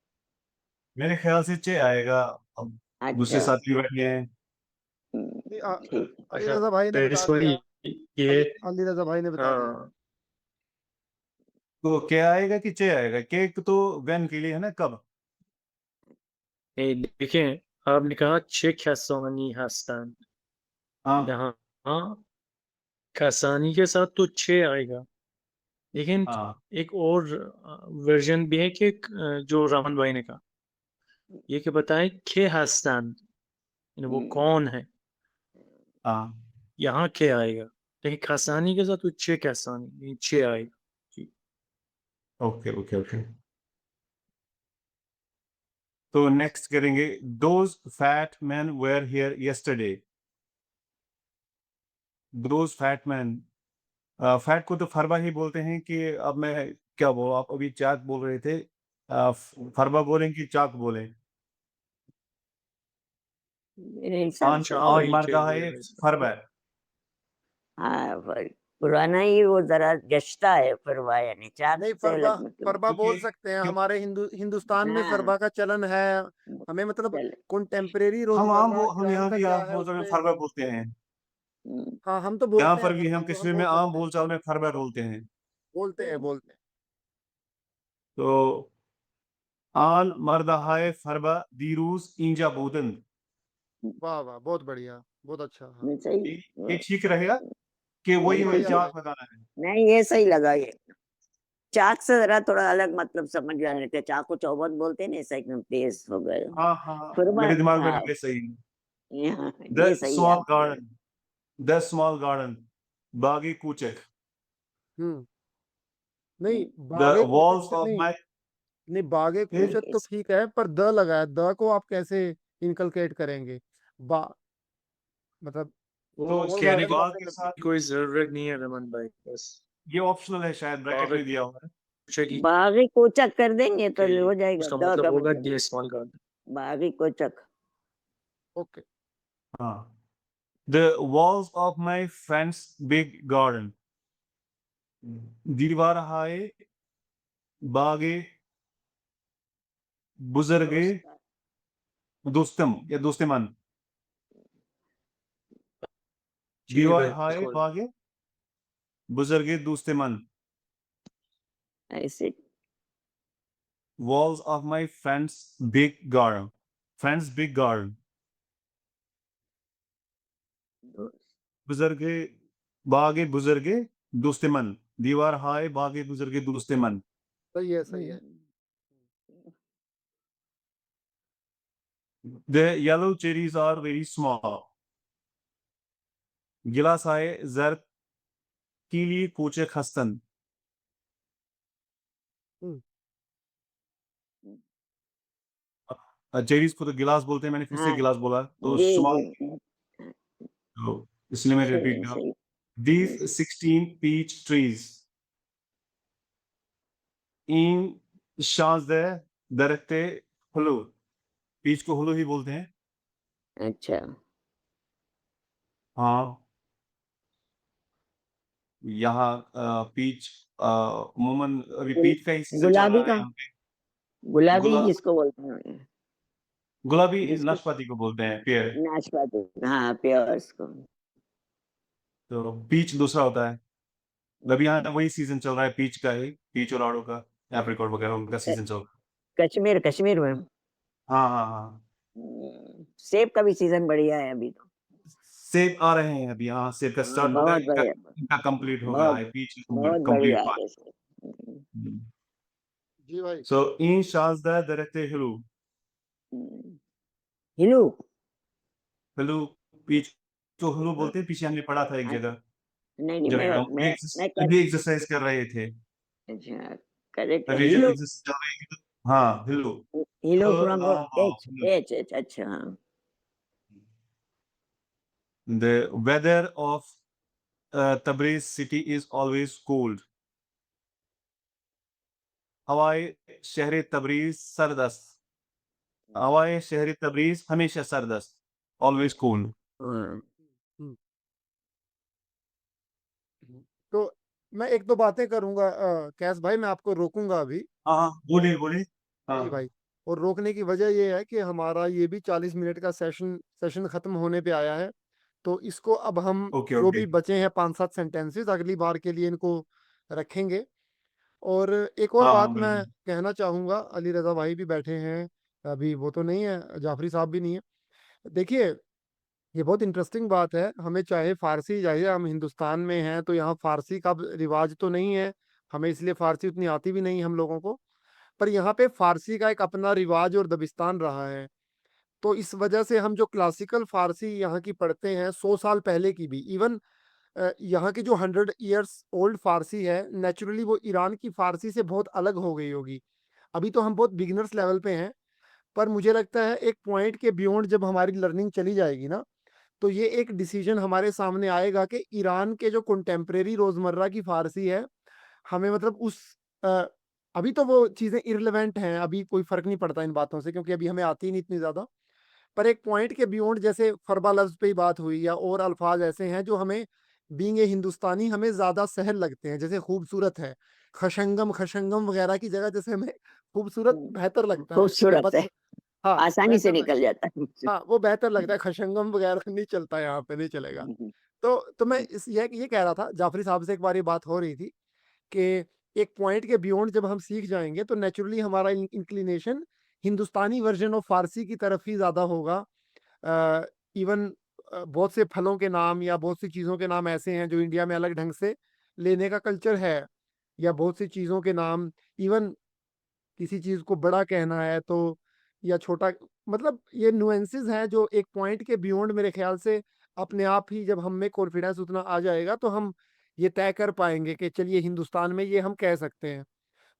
S7: मेरे ख्याल से चे आएगा। अब दूसरे
S2: अच्छा,
S7: साथी बैठे हैं।
S1: नहीं,
S2: ठीक।
S1: अली
S8: अच्छा
S1: रजा भाई ने
S8: तो
S1: बता
S8: इसको
S1: दिया।
S8: ये
S1: अली रजा भाई ने बता दिया।
S8: हाँ
S7: तो क्या आएगा कि चे आएगा? केक तो वैन के लिए है ना, कब।
S8: ये देखें आपने कहा छे खसानी हसन
S7: हाँ
S8: यहाँ हाँ खसानी के साथ तो छे आएगा लेकिन
S7: हाँ
S8: एक और वर्जन भी है कि जो रामन भाई ने कहा ये कि बताएं खे हसन वो कौन है
S7: हाँ।
S8: यहाँ के आएगा लेकिन खसानी के साथ वो छे खसानी छे आएगा
S7: ओके ओके ओके। तो नेक्स्ट करेंगे those fat man were here yesterday. Those fat man, fat को तो फरबा ही बोलते हैं कि अब मैं क्या बोलूं, आप अभी चाक बोल रहे थे, फरबा बोलें कि चाक बोलें?
S2: मेरे हिसाब
S7: आन
S2: से
S7: आन
S8: ही
S7: मरदा
S8: चाहिए
S7: है
S8: वैसे।
S7: फरबा।
S2: हाँ पुराना ही वो जरा जचता है फरवा, यानी चाक
S1: नहीं,
S2: से
S1: फरबा
S2: अलग मतलब
S1: फरबा बोल
S7: क्योंकि
S1: सकते हैं,
S7: क्यों
S1: हमारे हिंदुस्तान में
S2: हाँ
S1: फरबा का चलन है। हमें मतलब
S2: चल
S1: कंटेम्परेरी
S7: हम
S1: रोजमर्रा
S7: हम
S1: ज्ञान
S7: यहाँ
S1: का
S7: भी
S1: क्या है
S7: बोलचाल में
S1: उसमें।
S7: फरबा बोलते हैं।
S1: हाँ, हम तो
S7: यहाँ
S1: बोलते हैं
S7: पर भी हम
S1: फरबा, तो हम
S7: कश्मीर में
S1: बोल
S7: आम
S1: सकते हैं।
S7: बोलचाल में फरबा बोलते हैं।
S1: बोलते हैं।
S7: तो आन मरदा है फरबा दीरूज इंजा बोदन।
S1: वाह वाह, बहुत बढ़िया, बहुत अच्छा। हाँ,
S2: मैं सही
S7: ये ठीक रहेगा कि वही
S1: नहीं,
S7: वही
S1: बढ़िया
S7: चाक
S1: भाई।
S7: लगाना है?
S2: नहीं ये सही लगा ये। चाक से जरा थोड़ा अलग मतलब समझ जाने थे, चाक को चौबत बोलते हैं ना, ऐसा एकदम तेज हो गए
S7: हाँ हाँ,
S2: फरवा।
S7: मेरे दिमाग में
S2: हाँ
S7: पहले सही है।
S2: यहाँ
S7: द
S2: ये सही है
S7: स्मॉल
S2: आपका।
S7: गार्डन, द स्मॉल गार्डन बागी कूचक।
S1: हम्म नहीं,
S7: द
S1: बागे कूचक
S7: वॉल्स
S1: से
S7: ऑफ
S1: नहीं।
S7: माई,
S1: नहीं, बागे कूचक तो ठीक है, पर द लगा है, द को आप कैसे इनकलकेट करेंगे? बा मतलब
S8: वो
S1: वॉल
S8: कहने
S1: गार्डन
S8: की
S7: बाग
S1: कैसे
S7: के
S1: कर
S7: साथ
S1: सकते?
S8: कोई जरूरत नहीं है रमन भाई, बस
S7: ये ऑप्शनल है, शायद ब्रैकेट में दिया हुआ है।
S8: चलिए
S2: बागी कोचक कर देंगे तो
S8: चाहिए,
S2: हो जाएगा,
S8: उसका
S2: द
S8: मतलब
S2: का
S8: होगा
S2: मतलब
S8: डी स्मॉल गार्ड।
S2: बागी कोचक।
S1: ओके।
S7: हाँ, the walls of my friends big garden, दीवार हाय बागे बुजुर्गे दोस्तम या दोस्तेमन।
S8: जी
S7: दीवार
S8: भाई
S7: हाय
S8: बिल्कुल।
S7: बागे बुजुर्गे दोस्तेमन,
S2: ऐसे
S7: walls of my friend's big garden, friend's big garden, बुजुर्गे बागे बुजुर्गे दोस्तेमन, दीवार हाय बागे बुजुर्गे दोस्तेमन।
S1: सही है, सही है।
S7: The yellow cherries are very small, गिलास आए जर्द कीली कोचे खस्तन।
S1: हम्म,
S7: चेरीज को तो गिलास बोलते हैं, मैंने फिर से
S2: हाँ
S7: गिलास बोला तो
S2: जी
S7: स्मॉल,
S2: जी
S7: तो इसलिए मैं
S2: सही
S7: रिपीट
S2: है,
S7: कर।
S2: सही।
S7: These 16 peach trees in शाज़ दरख्ते हुलू, पीच को हुलू ही बोलते हैं।
S2: अच्छा
S7: हाँ, यहाँ पीच अमूमन अभी पीच का ही सीजन चल
S2: गुलाबी
S7: रहा है
S2: का,
S7: यहाँ पे।
S2: गुलाबी
S7: गुला
S2: जिसको बोलते हैं,
S7: गुलाबी
S2: जिसको
S7: नाशपाती को बोलते हैं, पेयर।
S2: नाशपाती, हाँ प्योर्स को।
S7: तो पीच दूसरा होता है। अभी यहाँ वही सीजन चल रहा है पीच का ही, पीच और आड़ू का, एप्रिकॉट वगैरह उनका सीजन चल रहा
S2: कश्मीर, कश्मीर में
S7: है। हाँ हाँ हाँ,
S2: सेब का भी सीजन बढ़िया है अभी तो।
S7: सेब आ रहे हैं अभी, यहाँ सेब का
S2: हाँ
S7: स्टार्ट हो गया,
S2: बहुत बढ़िया,
S7: इनका कंप्लीट हो गया
S2: बहुत
S7: है, पीच
S2: बहुत बढ़िया
S7: कंप्लीट
S2: है
S7: पार्ट।
S2: जैसे।
S1: जी भाई।
S7: सो इन शाज़दा दरख्ते हिलू,
S2: हिलू,
S7: हिलू पीच को हिलू बोलते हैं, पीछे हमने पढ़ा था एक
S2: हाँ,
S7: जगह
S2: नहीं नहीं
S7: जब
S2: मैं
S7: हम
S2: मैं मैं कर,
S7: अभी एक्सरसाइज कर रहे थे,
S2: अच्छा करेक्ट
S7: अभी जब
S2: हिलू,
S7: एक्सरसाइज चल रही थी तो हाँ हिलू,
S2: हिलू
S7: ह
S2: फ्रॉम
S7: लाम वाव,
S2: एच
S7: हिलू।
S2: एच एच, अच्छा हाँ।
S7: The weather of Tabriz city is always cold. हवाए शहर तबरीज सरदस्त, हवाए शहर तबरीज हमेशा सरदस्त, always cold.
S2: हाँ,
S1: हम्म, तो मैं एक दो बातें करूंगा, कैस भाई, मैं आपको रोकूंगा अभी।
S7: हाँ हाँ, बोलिए बोलिए।
S1: जी
S7: हाँ
S1: भाई। और रोकने की वजह ये है कि हमारा ये भी 40 मिनट का सेशन खत्म होने पे आया है। तो इसको अब हम
S7: ओके
S1: जो
S7: ओके।
S1: भी बचे हैं 5-7 सेंटेंसेस अगली बार के लिए इनको रखेंगे। और एक और
S7: हाँ
S1: बात
S7: हाँ
S1: मैं
S7: बिल्कुल।
S1: कहना चाहूंगा, अली रजा भाई भी बैठे हैं, अभी वो तो नहीं है, जाफरी साहब भी नहीं है। देखिए, ये बहुत इंटरेस्टिंग बात है, हमें चाहे फारसी चाहिए, हम हिंदुस्तान में हैं तो यहाँ फारसी का रिवाज तो नहीं है, हमें इसलिए फारसी उतनी आती भी नहीं हम लोगों को। पर यहाँ पे फारसी का एक अपना रिवाज और दबिस्तान रहा है। तो इस वजह से हम जो क्लासिकल फारसी यहाँ की पढ़ते हैं, 100 साल पहले की भी, इवन यहाँ की जो 100 ईयर्स ओल्ड फारसी है, नेचुरली वो ईरान की फारसी से बहुत अलग हो गई होगी। अभी तो हम बहुत बिगिनर्स लेवल पे हैं, पर मुझे लगता है एक पॉइंट के बियॉन्ड जब हमारी लर्निंग चली जाएगी ना, तो ये एक डिसीजन हमारे सामने आएगा कि ईरान के जो कंटेम्परेरी रोजमर्रा की फारसी है, हमें मतलब अ, अभी तो वो चीजें इररिलेवेंट हैं, अभी कोई फर्क नहीं पड़ता इन बातों से, क्योंकि अभी हमें आती ही नहीं इतनी ज्यादा। पर एक पॉइंट के बियॉन्ड, जैसे फरबा लफ्ज पे ही बात हुई, या और अल्फाज ऐसे हैं जो हमें बीइंग ए हिंदुस्तानी हमें ज्यादा सहल लगते हैं, जैसे खूबसूरत है, खशंगम खशंगम वगैरह की जगह जैसे हमें खूबसूरत बेहतर लगता है,
S2: खूबसूरत है,
S1: हाँ
S2: आसानी से
S1: बेहतर लगता
S2: निकल जाता है।
S1: हाँ, वो बेहतर लगता है, खशंगम वगैरह नहीं चलता, यहाँ पे नहीं चलेगा। तो मैं ये कह रहा था, जाफरी साहब से एक बार ये बात हो रही थी कि एक पॉइंट के बियॉन्ड जब हम सीख जाएंगे तो नेचुरली हमारा इंक्लिनेशन हिंदुस्तानी वर्जन ऑफ फारसी की तरफ ही ज्यादा होगा। इवन बहुत से फलों के नाम या बहुत सी चीज़ों के नाम ऐसे हैं जो इंडिया में अलग ढंग से लेने का कल्चर है, या बहुत सी चीज़ों के नाम, इवन किसी चीज़ को बड़ा कहना है तो, या छोटा, मतलब ये नुएंसेस हैं जो एक पॉइंट के बियॉन्ड मेरे ख्याल से अपने आप ही, जब हम में कॉन्फिडेंस उतना आ जाएगा तो हम ये तय कर पाएंगे कि चलिए हिंदुस्तान में ये हम कह सकते हैं।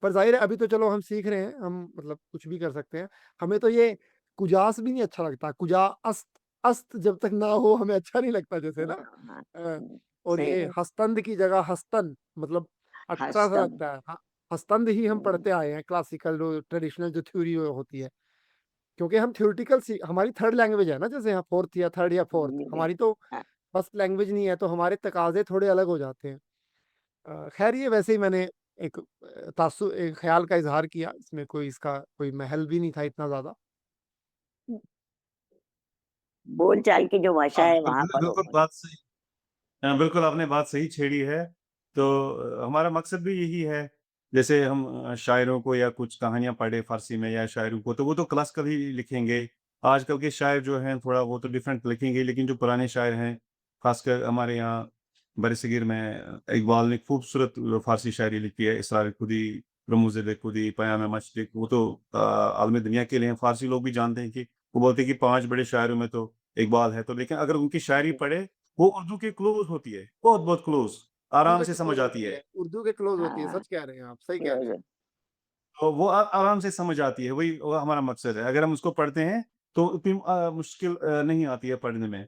S1: पर जाहिर है अभी तो चलो हम सीख रहे हैं, हम मतलब कुछ भी कर सकते हैं। हमें तो ये कुजास भी नहीं अच्छा लगता, कुजा अस्त, अस्त जब तक ना हो हमें अच्छा नहीं लगता, जैसे ना।
S2: हाँ,
S1: अ, और
S2: सही
S1: ये
S2: है,
S1: हस्तंद की जगह हस्तन, मतलब अच्छा सा
S2: हस्तम।
S1: लगता है। हाँ, हस्तंद ही हम पढ़ते आए हैं, क्लासिकल जो ट्रेडिशनल जो थ्योरी होती है, क्योंकि हम थ्योरेटिकल हमारी थर्ड लैंग्वेज है ना, जैसे यहाँ फोर्थ या थर्ड या फोर्थ, हमारी तो
S2: हाँ,
S1: फर्स्ट लैंग्वेज नहीं है, तो हमारे तकाजे थोड़े अलग हो जाते हैं। खैर ये वैसे ही मैंने एक एक ख्याल का इजहार किया, इसमें कोई इसका कोई महल भी नहीं था इतना ज्यादा।
S2: बोलचाल की जो भाषा
S7: हाँ,
S2: है
S7: बिल्कुल
S2: वहां पर
S7: बिल्कुल
S2: होगा।
S7: बात सही। हाँ, बिल्कुल आपने बात सही छेड़ी है। तो हमारा मकसद भी यही है, जैसे हम शायरों को या कुछ कहानियाँ पढ़े फ़ारसी में या शायरों को, तो वो तो क्लासिकल ही लिखेंगे। आजकल के शायर जो हैं थोड़ा वो तो डिफरेंट लिखेंगे, लेकिन जो पुराने शायर हैं, ख़ासकर हमारे यहाँ बरसगीर में इकबाल ने खूबसूरत फ़ारसी शायरी लिखी है, इसरार खुदी, रमूज़ खुदी, पयाम मशरिक़, वो तो आलम दुनिया के लिए हैं। फ़ारसी लोग भी जानते हैं कि वो बोलते हैं कि 5 बड़े शायरों में तो इकबाल है। तो लेकिन अगर उनकी शायरी पढ़े, वो उर्दू के क्लोज़ होती है, बहुत-बहुत क्लोज़, आराम
S1: उर्दू
S7: से
S1: के
S7: समझ
S1: क्लोज
S7: आती
S1: होती
S7: है।
S1: है, उर्दू के क्लोज होती है,
S2: हाँ,
S1: सच कह रहे हैं आप, सही कह रहे हैं।
S2: क्लोज।
S7: तो वो आराम से समझ आती है, वही वो हमारा मकसद है। अगर हम उसको पढ़ते हैं, तो इतनी मुश्किल नहीं आती है पढ़ने में।